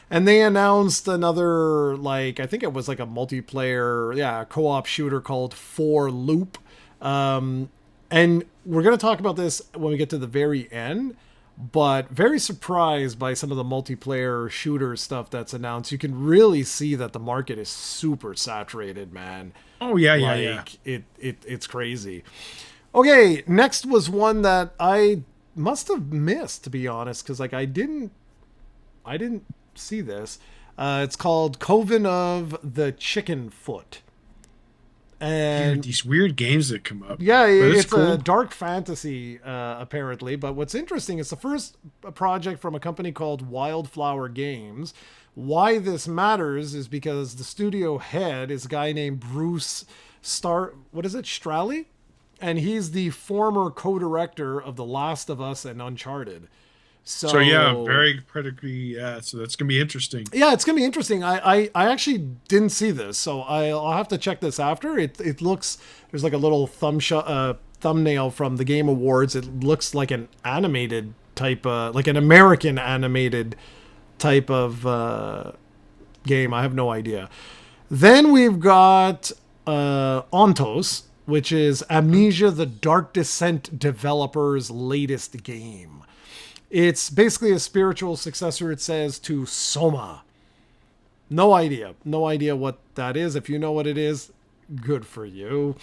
they announced another, like I think it was like a multiplayer, co-op shooter called For Loop. And we're gonna talk about this when we get to the very end. But very surprised by some of the multiplayer shooter stuff that's announced. You can really see that the market is super saturated, man. Oh yeah, Like it's crazy. Okay, next was one that I must have missed, to be honest, because like I didn't see this. It's called Coven of the Chicken Foot. And These weird games that come up. yeah, But it's cool. a dark fantasy, apparently. But what's interesting is the first project from a company called Wildflower Games. Why this matters is because the studio head is a guy named Bruce Straley? And he's the former co-director of The Last of Us and Uncharted. So yeah, very critically. Yeah, so that's gonna be interesting. Yeah, it's gonna be interesting. I actually didn't see this, so I'll have to check this after. It looks, there's like a little thumbnail from the Game Awards. It looks like an animated type, like an American animated type of game. I have no idea. Then we've got Ontos, which is Amnesia: The Dark Descent developers' latest game. It's basically a spiritual successor, it says, to Soma. No idea. No idea what that is. If you know what it is, good for you.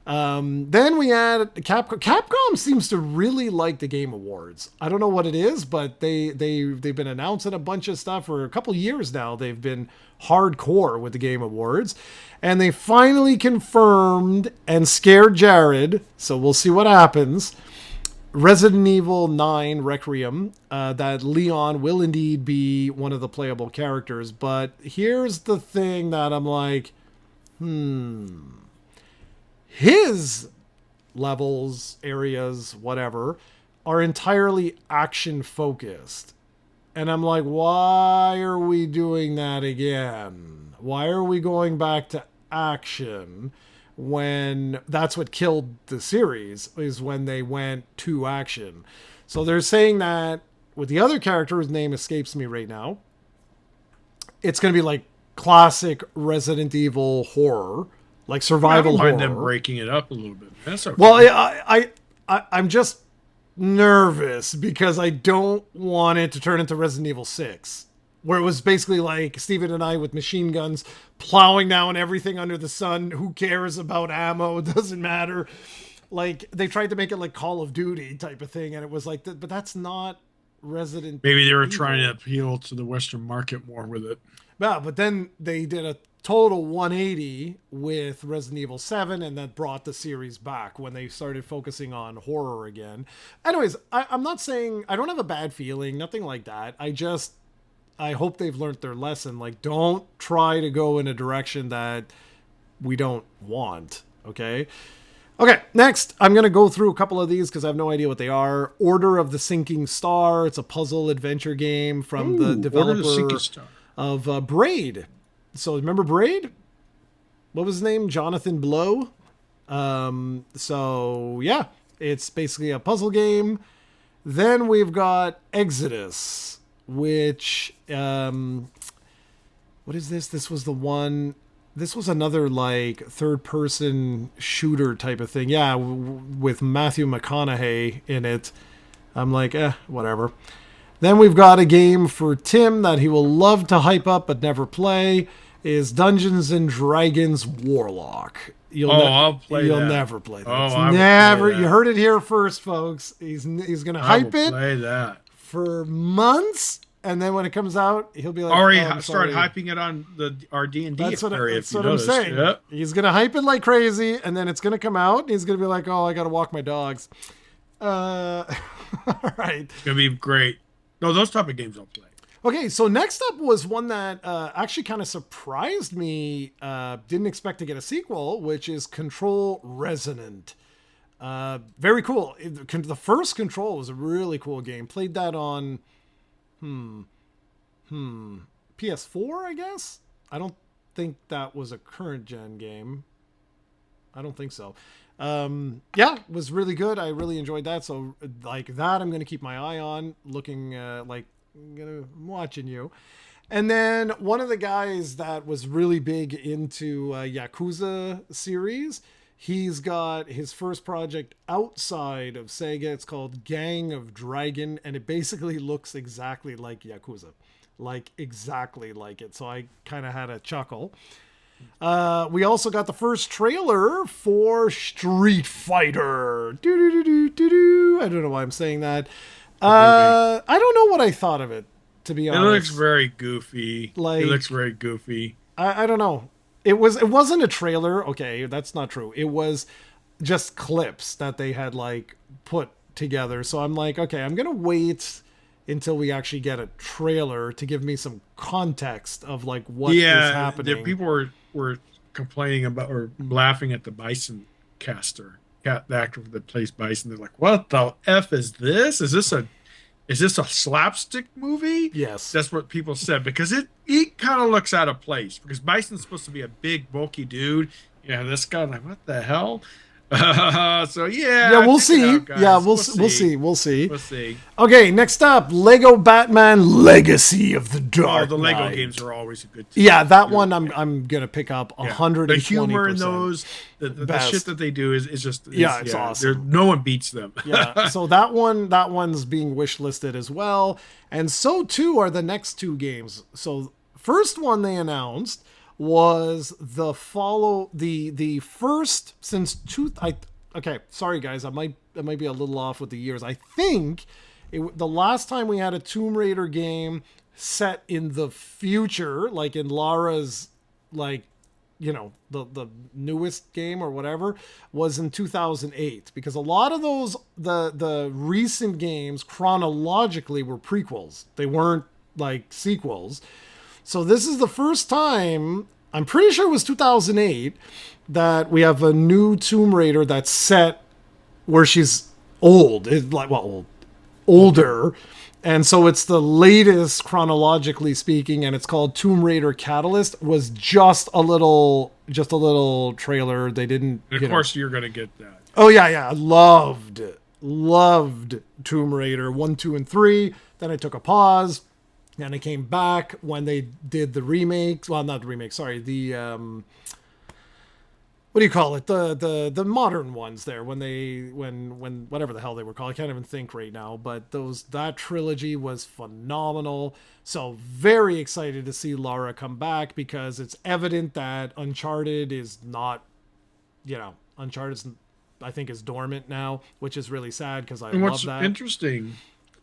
Then we had Capcom. Capcom seems to really like the Game Awards. I don't know what it is, but they've been announcing a bunch of stuff for a couple years now. They've been hardcore with the Game Awards. And they finally confirmed and scared Jared, so we'll see what happens, Resident Evil 9 Requiem, that Leon will indeed be one of the playable characters. But here's the thing that I'm like, his levels, areas, whatever, are entirely action focused. And I'm like, why are we doing that again? Why are we going back to action when that's what killed the series, is when they went to action? So they're saying that with the other character, whose name escapes me right now, it's going to be like classic Resident Evil horror, like survival I don't mind horror. them breaking it up a little bit. That's okay. Well, I'm just nervous because I don't want it to turn into Resident Evil 6, where it was basically like Steven and I with machine guns plowing down everything under the sun. Who cares about ammo? It doesn't matter. Like, they tried to make it like Call of Duty type of thing, and it was like, but that's not Resident Maybe they were Evil. trying to appeal to the Western market more with it. Yeah, but then they did a total 180 with Resident Evil 7 and that brought the series back when they started focusing on horror again. Anyways, I'm not saying I don't have a bad feeling, nothing like that. I hope they've learned their lesson. Like, don't try to go in a direction that we don't want, okay? Okay, next, I'm going to go through a couple of these because I have no idea what they are. Order of the Sinking Star. It's a puzzle adventure game from the developer of Braid. So remember Braid? What was his name? Jonathan Blow. So yeah, it's basically a puzzle game. Then we've got Exodus, which what is this? This was the one. This was another like third-person shooter type of thing. Yeah, with Matthew McConaughey in it. I'm like, whatever. Then we've got a game for Tim that he will love to hype up but never play. Is Dungeons and Dragons Warlock. I'll play You'll that. never play that. I never. play that. You heard it here first, folks. He's gonna hype it play that for months, and then when it comes out, he'll be like, already started hyping it on our D&D That's what area. that's what I'm saying. Yep. He's gonna hype it like crazy, and then it's gonna come out, and he's gonna be like, "Oh, I gotta walk my dogs." All right. It's gonna be great. No, those type of games I'll play. Okay, so next up was one that actually kind of surprised me. Didn't expect to get a sequel, which is Control Resonant. Very cool. The first Control was a really cool game. Played that on, PS4, I guess? I don't think that was a current gen game. I don't think so. Yeah, it was really good. I really enjoyed that. So like that, I'm going to keep my eye on, looking like I'm watching you. And then one of the guys that was really big into Yakuza series, he's got his first project outside of Sega. It's called Gang of Dragon, and it basically looks exactly like Yakuza. Like exactly like it. So I kind of had a chuckle. We also got the first trailer for Street Fighter. I don't know why I'm saying that. I don't know what I thought of it, to be honest. It looks very goofy. Like, it looks very goofy. I don't know. It wasn't a trailer. Okay, that's not true. It was just clips that they had like put together. So I'm like, okay, I'm gonna wait until we actually get a trailer to give me some context of like what is happening. People were complaining about or laughing at the Bison caster, the actor that plays Bison. They're like, "What the f is this? Is this a slapstick movie?" Yes, that's what people said, because it kind of looks out of place, because Bison's supposed to be a big bulky dude. Yeah, this guy, like, what the hell? So yeah, we'll see. We'll see. Okay, next up, Lego Batman Legacy of the Dark the Lego Knight. games are always a good team. Yeah, that one I'm gonna pick up 120%. The humor in those, the shit that they do is just it's awesome. No one beats them. Yeah, so that one's being wish listed as well, and so too are the next two games. So first one they announced was the first since okay, sorry guys, I might be a little off with the years. I think the last time we had a Tomb Raider game set in the future, like in Lara's, like, you know, the newest game or whatever, was in 2008, because a lot of those the recent games chronologically were prequels. They weren't like sequels. So this is the first time, I'm pretty sure it was 2008, that we have a new Tomb Raider that's set where she's old. Older. And so it's the latest chronologically speaking, and it's called Tomb Raider Catalyst. Was just a little trailer. They didn't. And of course, you're gonna get that. Oh yeah. I loved Tomb Raider 1, 2, and 3. Then I took a pause. And it came back when they did the remakes. Well, not the remake. Sorry, the what do you call it? The modern ones there. When whatever the hell they were called. I can't even think right now. But that trilogy was phenomenal. So very excited to see Lara come back, because it's evident that Uncharted is not, Uncharted's, I think, is dormant now, which is really sad, because I love that. What's interesting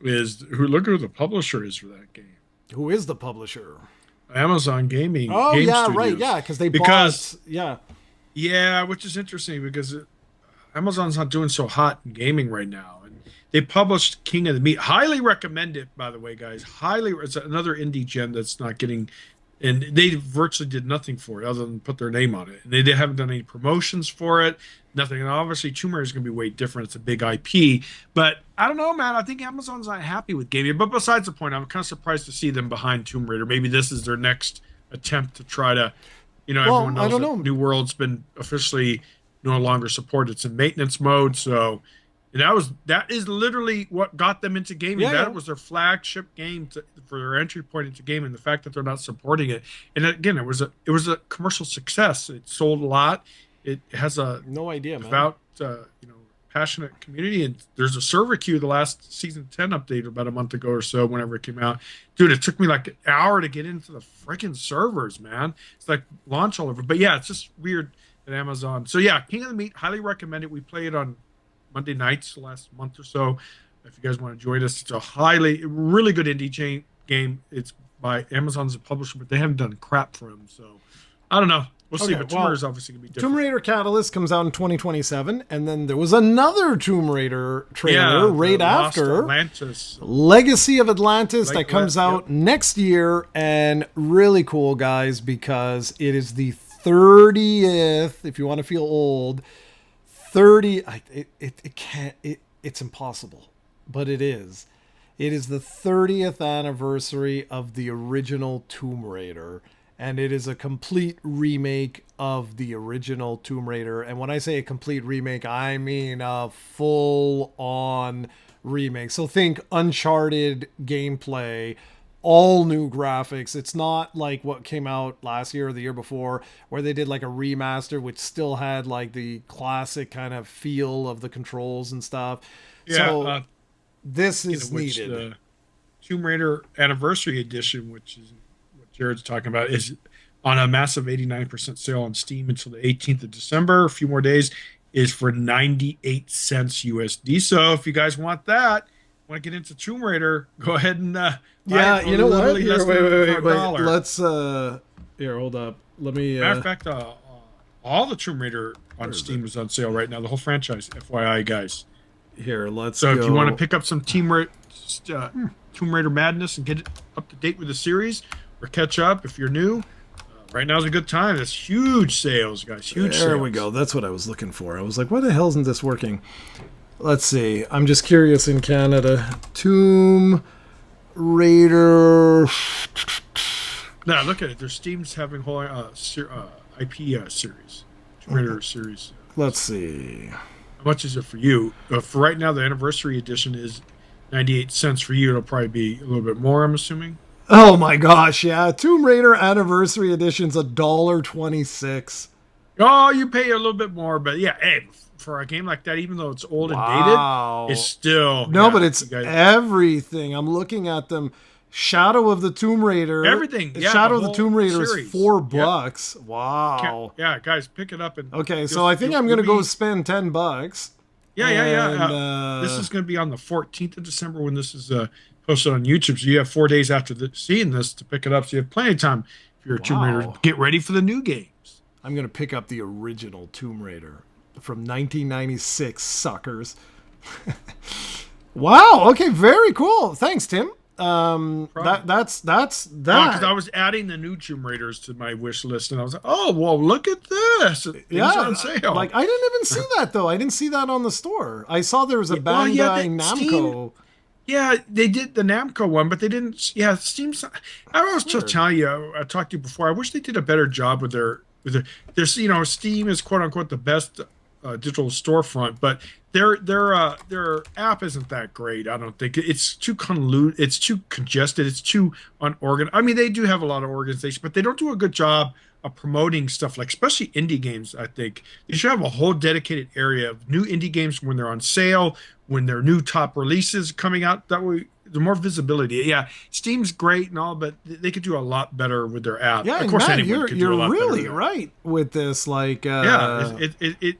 is look who the publisher is for that game. Who is the publisher? Amazon Gaming. Oh Game yeah, Studios. right, yeah, because they Because bought. Yeah. yeah, which is interesting because Amazon's not doing so hot in gaming right now, and they published King of the Meat. Highly recommend it, by the way, guys. Highly, it's another indie gem that's not getting, and they virtually did nothing for it other than put their name on it. And they haven't done any promotions for it, nothing. And obviously, Tomb Raider is going to be way different. It's a big IP, but I don't know, man. I think Amazon's not happy with gaming. But besides the point, I'm kind of surprised to see them behind Tomb Raider. Maybe this is their next attempt to try to, everyone knows I don't that know. New World's been officially no longer supported. It's in maintenance mode, so that is literally what got them into gaming. Yeah, That yeah. was their flagship game for their entry point into gaming. The fact that they're not supporting it, and again, it was a commercial success. It sold a lot. It has a No idea, man. devout, passionate community, and there's a server queue. The last season 10 update about a month ago or so, whenever it came out, dude, it took me like an hour to get into the freaking servers, man. It's like launch all over. But yeah, it's just weird at Amazon. So yeah, King of the Meat, highly recommend it. We play it on Monday nights the last month or so. If you guys want to join us, it's a really good indie game. It's by Amazon's a publisher, but they haven't done crap for them. So I don't know. We'll see. Okay, But Tomb Raider is obviously going to be different. Tomb Raider Catalyst comes out in 2027, and then there was another Tomb Raider trailer right the Lost after. Atlantis. Legacy of Atlantis that Like comes that, out yep. next year, and really cool, guys, because it is the 30th, if you want to feel old, 30, it can't, it's impossible, but it is. It is the 30th anniversary of the original Tomb Raider, and it is a complete remake of the original Tomb Raider. And when I say a complete remake, I mean a full-on remake. So think Uncharted gameplay, all new graphics. It's not like what came out last year or the year before, where they did like a remaster, which still had like the classic kind of feel of the controls and stuff. Yeah, So this is which needed. the Tomb Raider Anniversary Edition, which is what Jared's talking about, is on a massive 89% sale on Steam until the 18th of December. A few more days, is for 98 cents USD. So if you guys want that, want to get into Tomb Raider, go ahead and buy Yeah, it for you know what? literally Here, less than wait. $1. Let's here, hold up. Let me Matter of fact, all the Tomb Raider on Steam is on sale right now. The whole franchise, FYI, guys. here, let's So go. if you want to pick up some Tomb Raider madness and get it up to date with the series, or catch up if you're new, right now's a good time. It's huge sales, guys. Huge sales. There we go. That's what I was looking for. I was like, why the hell isn't this working? Let's see. I'm just curious in Canada. Tomb Raider. Now look at it. Their Steam's having whole IP series, Tomb Raider series. Let's see. How much is it for you? For right now, the anniversary edition is 98 cents for you. It'll probably be a little bit more, I'm assuming. Oh my gosh, yeah. Tomb Raider Anniversary Edition's $1.26. Oh, you pay a little bit more, but yeah, hey, for a game like that, even though it's old and dated, it's still No, yeah, but it's you guys- everything. I'm looking at them. Shadow of the Tomb Raider. Everything, yeah, Shadow the of the whole Tomb Raider series. is $4. Yep. Wow. yeah, guys, pick it up and Okay, so you'll- I think you'll- I'm gonna you'll go be- spend $10. Yeah. And, This is going to be on the 14th of December when this is posted on YouTube. So you have 4 days after seeing this to pick it up. So you have plenty of time if you're a Tomb Raider. Wow. Get ready for the new games. I'm gonna pick up the original Tomb Raider from 1996, suckers. Wow. Okay. Very cool. Thanks, Tim. That's that. Because I was adding the new Tomb Raiders to my wish list, and I was like, "Oh, well, look at this! It's on sale." Like I didn't even see that though. I didn't see that on the store. I saw there was a Well, Bandai yeah, Namco. Yeah, they did the Namco one, but they didn't. Yeah, Steam's. I was just telling you. I talked to you before. I wish they did a better job with their. Steam is quote unquote the best digital storefront, but their app isn't that great. I don't think it's too convoluted. It's too congested. It's too unorganized. I mean, they do have a lot of organization, but they don't do a good job of promoting stuff like, especially indie games. I think they should have a whole dedicated area of new indie games when they're on sale, when their new top releases coming out. That way, the more visibility. Yeah, Steam's great and all, but they could do a lot better with their app. Yeah, of course, Matt, anyone could do a lot better really with that. right with this. Like, Yeah,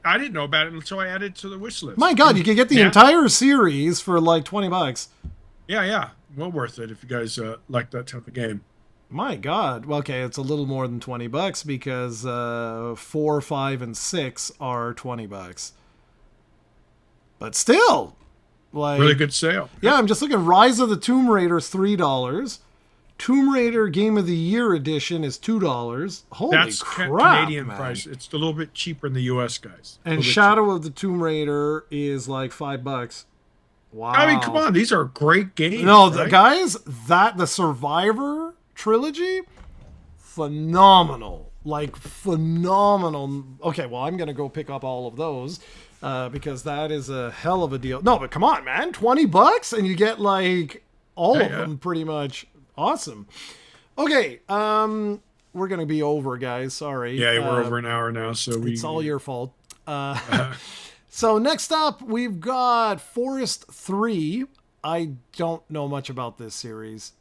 I didn't know about it until I added it to the wish list. my God, you could get the Yeah. entire series for like $20. Yeah, well worth it if you guys like that type of game. My God. Well, okay, it's a little more than $20 because 4, 5, and 6 are $20. But still, Really like, good sale. yeah, I'm just looking. Rise of the Tomb Raider is $3. Tomb Raider Game of the Year edition is $2. Holy That's crap, Canadian man. price. It's a little bit cheaper in the U.S., guys. And Shadow of the Tomb Raider is like $5. Wow. I mean, come on, these are great games. No, right? guys, the Survivor trilogy, phenomenal. Like, phenomenal. Okay, well, I'm going to go pick up all of those because that is a hell of a deal. No, but come on, man. $20 and you get, like, all of them pretty much. Awesome. Okay, we're going to be over, guys. Sorry. Yeah, we're over an hour now, so it's all your fault. So next up, we've got Forest 3. I don't know much about this series.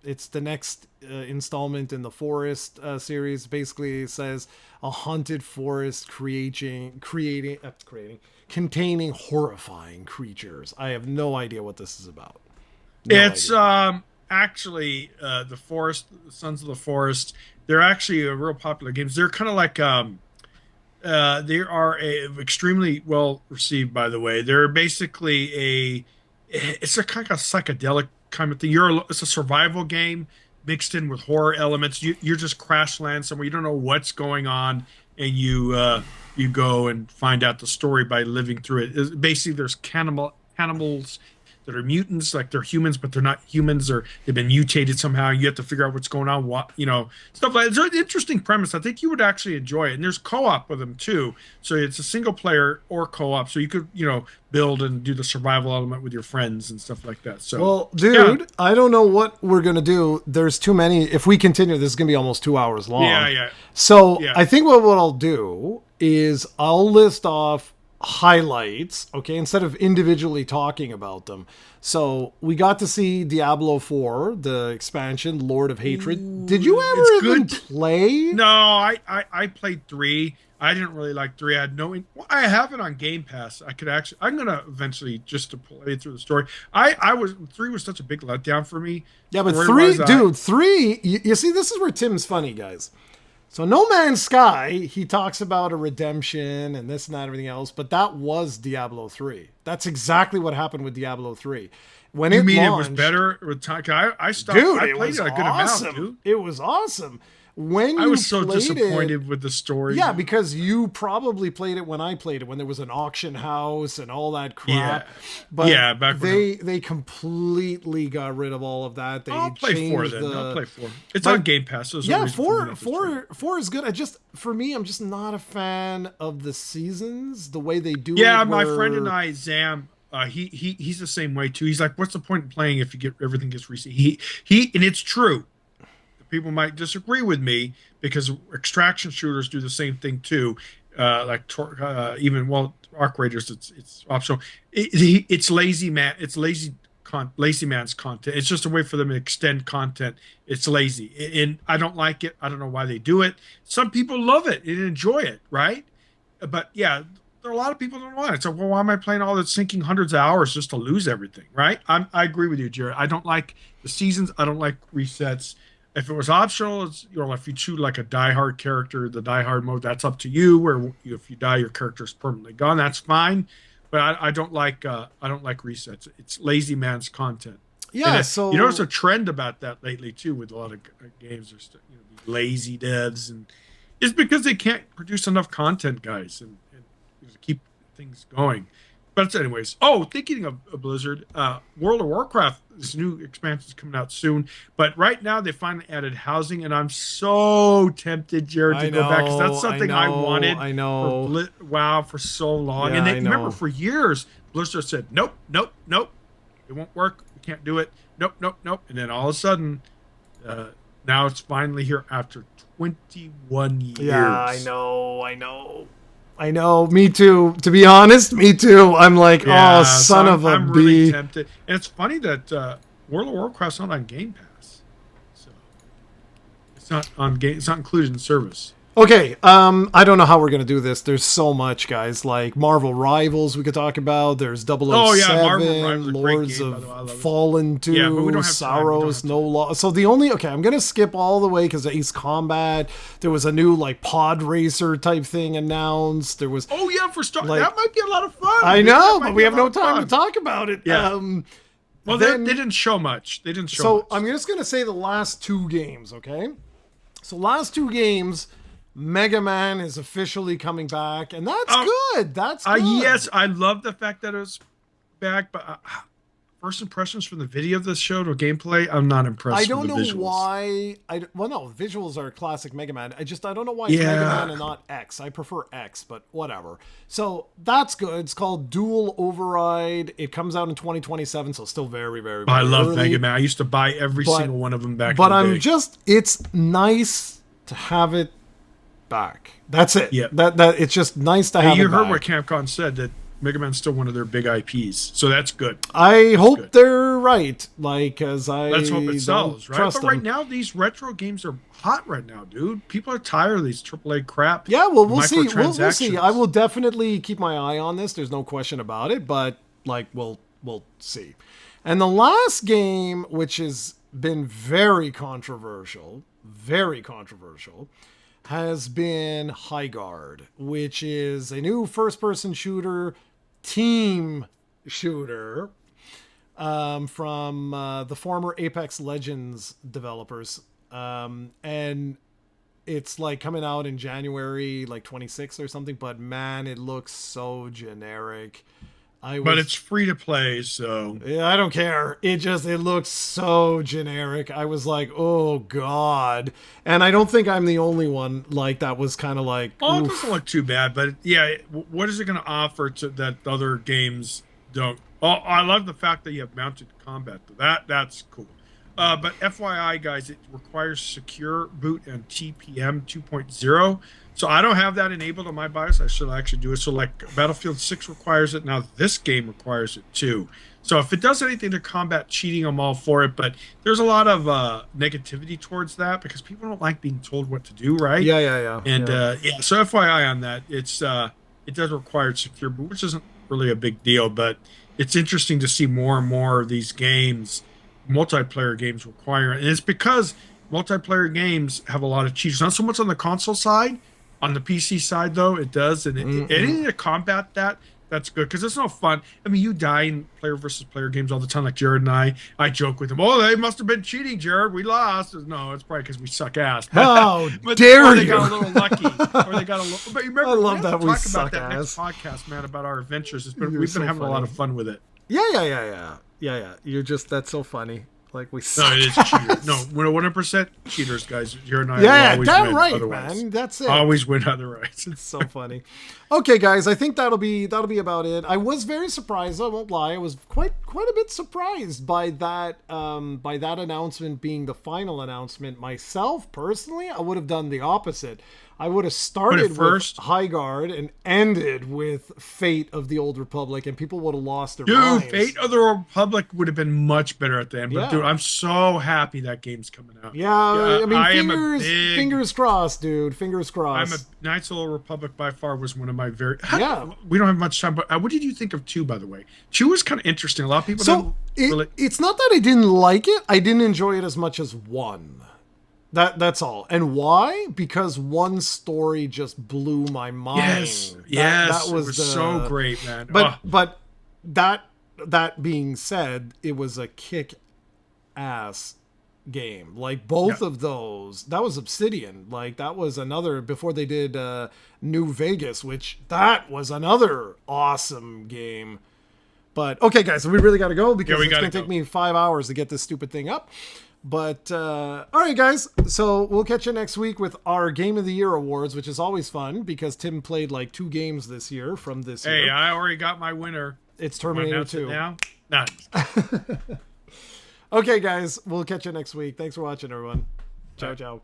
It's the next installment in the Forest series. Basically, it says a haunted forest containing horrifying creatures. I have no idea what this is about. It's actually the Sons of the Forest. They're actually a real popular games. They're kind of like they are extremely well received, by the way. They're basically it's a kind of psychedelic kind of thing. It's a survival game mixed in with horror elements. You're just crash land somewhere. You don't know what's going on, and you go and find out the story by living through it. Basically, there's cannibals that are mutants, like they're humans, but they're not humans, or they've been mutated somehow. You have to figure out what's going on, stuff like that. It's an interesting premise. I think you would actually enjoy it. And there's co-op with them too. So it's a single player or co-op. So you could, build and do the survival element with your friends and stuff like that. So, well, dude, I don't know what we're going to do. There's too many. If we continue, this is going to be almost 2 hours long. Yeah. So I think what I'll do is I'll list off highlights, okay, instead of individually talking about them. So we got to see Diablo 4, the expansion, Lord of Hatred. Did you ever even play? No, I played 3. I didn't really like 3. I have it on Game Pass. I'm gonna eventually just to play through the story. 3 was such a big letdown for me. Yeah, but 3, you see, this is where Tim's funny, guys. So No Man's Sky, he talks about a redemption and this and that and everything else, but that was Diablo 3. That's exactly what happened with Diablo 3. When it launched, it was better with time? I stopped. Dude, I played it a good amount, dude. It was awesome. I was so disappointed with the story. Yeah, because you probably played it when I played it, when there was an auction house and all that crap. Yeah, but they completely got rid of all of that. I'll play 4 then. I'll play 4. It's on Game Pass. So 4 is good. For me, I'm just not a fan of the seasons, the way they do it. Yeah, my friend and I, Zam, he's the same way too. He's like, what's the point in playing if everything gets reset? He and it's true. People might disagree with me because extraction shooters do the same thing too. Arc Raiders, it's optional. It's lazy man. It's lazy man's content. It's just a way for them to extend content. It's lazy, and I don't like it. I don't know why they do it. Some people love it and enjoy it, right? But yeah, there are a lot of people who don't want it. So, well, why am I playing all that, sinking hundreds of hours just to lose everything, right? I agree with you, Jared. I don't like the seasons. I don't like resets. If it was optional, if you choose like a diehard character, the diehard mode, that's up to you. Where if you die, your character is permanently gone. That's fine, but I don't like resets. It's lazy man's content. Yeah, you notice a trend about that lately too, with a lot of games. There's lazy devs, and it's because they can't produce enough content, guys, and keep things going. But anyways, thinking of Blizzard, World of Warcraft, this new expansion is coming out soon. But right now they finally added housing, and I'm so tempted, Jared, to go back because that's something I wanted. I know. For so long, yeah, and remember for years Blizzard said nope, it won't work, we can't do it, nope, and then all of a sudden, now it's finally here after 21 years. Yeah, I know. Me too. To be honest, me too. I'm like, son of a I'm bee. Really tempted. And it's funny that World of Warcraft's not on Game Pass, so it's not on game. It's not included in service. Okay, I don't know how we're gonna do this. There's so much, guys. Like Marvel Rivals, we could talk about. There's 007, Oh yeah, Marvel Rivals, a great Lords game, by the way. I of love it. Fallen 2, Yeah, but we don't have time. We don't Saros, have No Law. So the only I'm gonna skip all the way because Ace Combat. There was a new like pod racer type thing announced. There was Oh yeah, for Star, Like- that might be a lot of fun. I dude. know, That might but be we a have lot no of time fun. to talk about it. Yeah. Well, then- they didn't show much. They didn't show So much. I'm just gonna say the last two games, okay? So last two games, Mega Man is officially coming back, and that's good. That's good. Yes, I love the fact that it was back, but first impressions from the video of this show to gameplay, I'm not impressed. I don't with know the visuals. why. Well, no, visuals are classic Mega Man. I don't know why it's Mega Man and not X. I prefer X, but whatever. So that's good. It's called Dual Override. It comes out in 2027, so still very, very, very I love early. Mega Man. I used to buy every single one of them back. But in the day. it's nice to have it back. That's it. Yeah. That it's just nice to have you it heard back. what Capcom said, that Mega Man's still one of their big IPs, so that's good. I hope good. they're right. Like, cause Let's hope it don't sells, right? trust But right them. now, these retro games are hot right now, dude. People are tired of these AAA crap. Yeah, well, we'll see. We'll see. microtransactions. I will definitely keep my eye on this. There's no question about it. But like, we'll see. And the last game, which has been very controversial, has been High Guard, which is a new first-person shooter, team shooter from the former Apex Legends developers, and it's like coming out in January, like 26th or something. But man, it looks so generic. But it's free to play, so Yeah, I don't care. It looks so generic. I was like, oh god. And I don't think I'm the only one like that was kind of like, oh, it oof. doesn't look too bad. But yeah, what is it going to offer to that other games don't? Oh, I love the fact that you have mounted combat. That's cool. But FYI, guys, it requires secure boot and TPM 2.0. So I don't have that enabled on my BIOS. I should actually do it. So like Battlefield 6 requires it. Now this game requires it too. So if it does anything to combat cheating, I'm all for it. But there's a lot of negativity towards that because people don't like being told what to do, right? Yeah. And so FYI on that, it does require secure boot, which isn't really a big deal. But it's interesting to see more and more of these games, multiplayer games, require it. And it's because multiplayer games have a lot of cheats. Not so much on the console side. On the PC side, though, it does. And anything to combat that, that's good. Because it's no fun. I mean, you die in player versus player games all the time. Like Jared and I joke with him. Oh, they must have been cheating, Jared. We lost. No, it's probably because we suck ass. How But dare or they you? got a little lucky. Or they got a little. But you remember, I love we that have to we talk suck about that ass. next podcast, man, about our adventures. You're We've so been having a lot funny. of fun with it. Yeah. That's so funny. Like we No, suck. it is cheaters. No, we're 100% cheaters, guys. Jared and I will Yeah, always damn win right, otherwise. man. That's it. Always win otherwise. It's so funny. Okay, guys, I think that'll be about it. I was very surprised. I won't lie. I was quite a bit surprised by that announcement being the final announcement. Myself personally, I would have done the opposite. I would have started first? with High Guard and ended with Fate of the Old Republic, and people would have lost their Dude, minds. Fate of the Republic would have been much better at the end. But Yeah. dude, I'm so happy that game's coming out. Yeah, I mean, am a fingers crossed, dude. Fingers I'm crossed. a Knights of the Old Republic by far was one of my very. Yeah. We don't have much time, but what did you think of 2, by the way? 2 was kind of interesting. A lot of people So didn't really. it's not that I didn't like it. I didn't enjoy it as much as 1. That's all. And why? Because 1 story just blew my mind. Yes, that was, it was so great, man. But that being said, it was a kick ass game. Like both of those, that was Obsidian. Like that was another before they did New Vegas, which that was another awesome game. But okay, guys, so we really got to go because we it's gotta going to take go. me 5 hours to get this stupid thing up. But all right, guys. So we'll catch you next week with our Game of the Year awards, which is always fun because Tim played like 2 games this year from this Hey, year. I already got my winner. It's Wanna Terminator announce it 2. now? No. Okay, guys. We'll catch you next week. Thanks for watching, everyone. Ciao, ciao.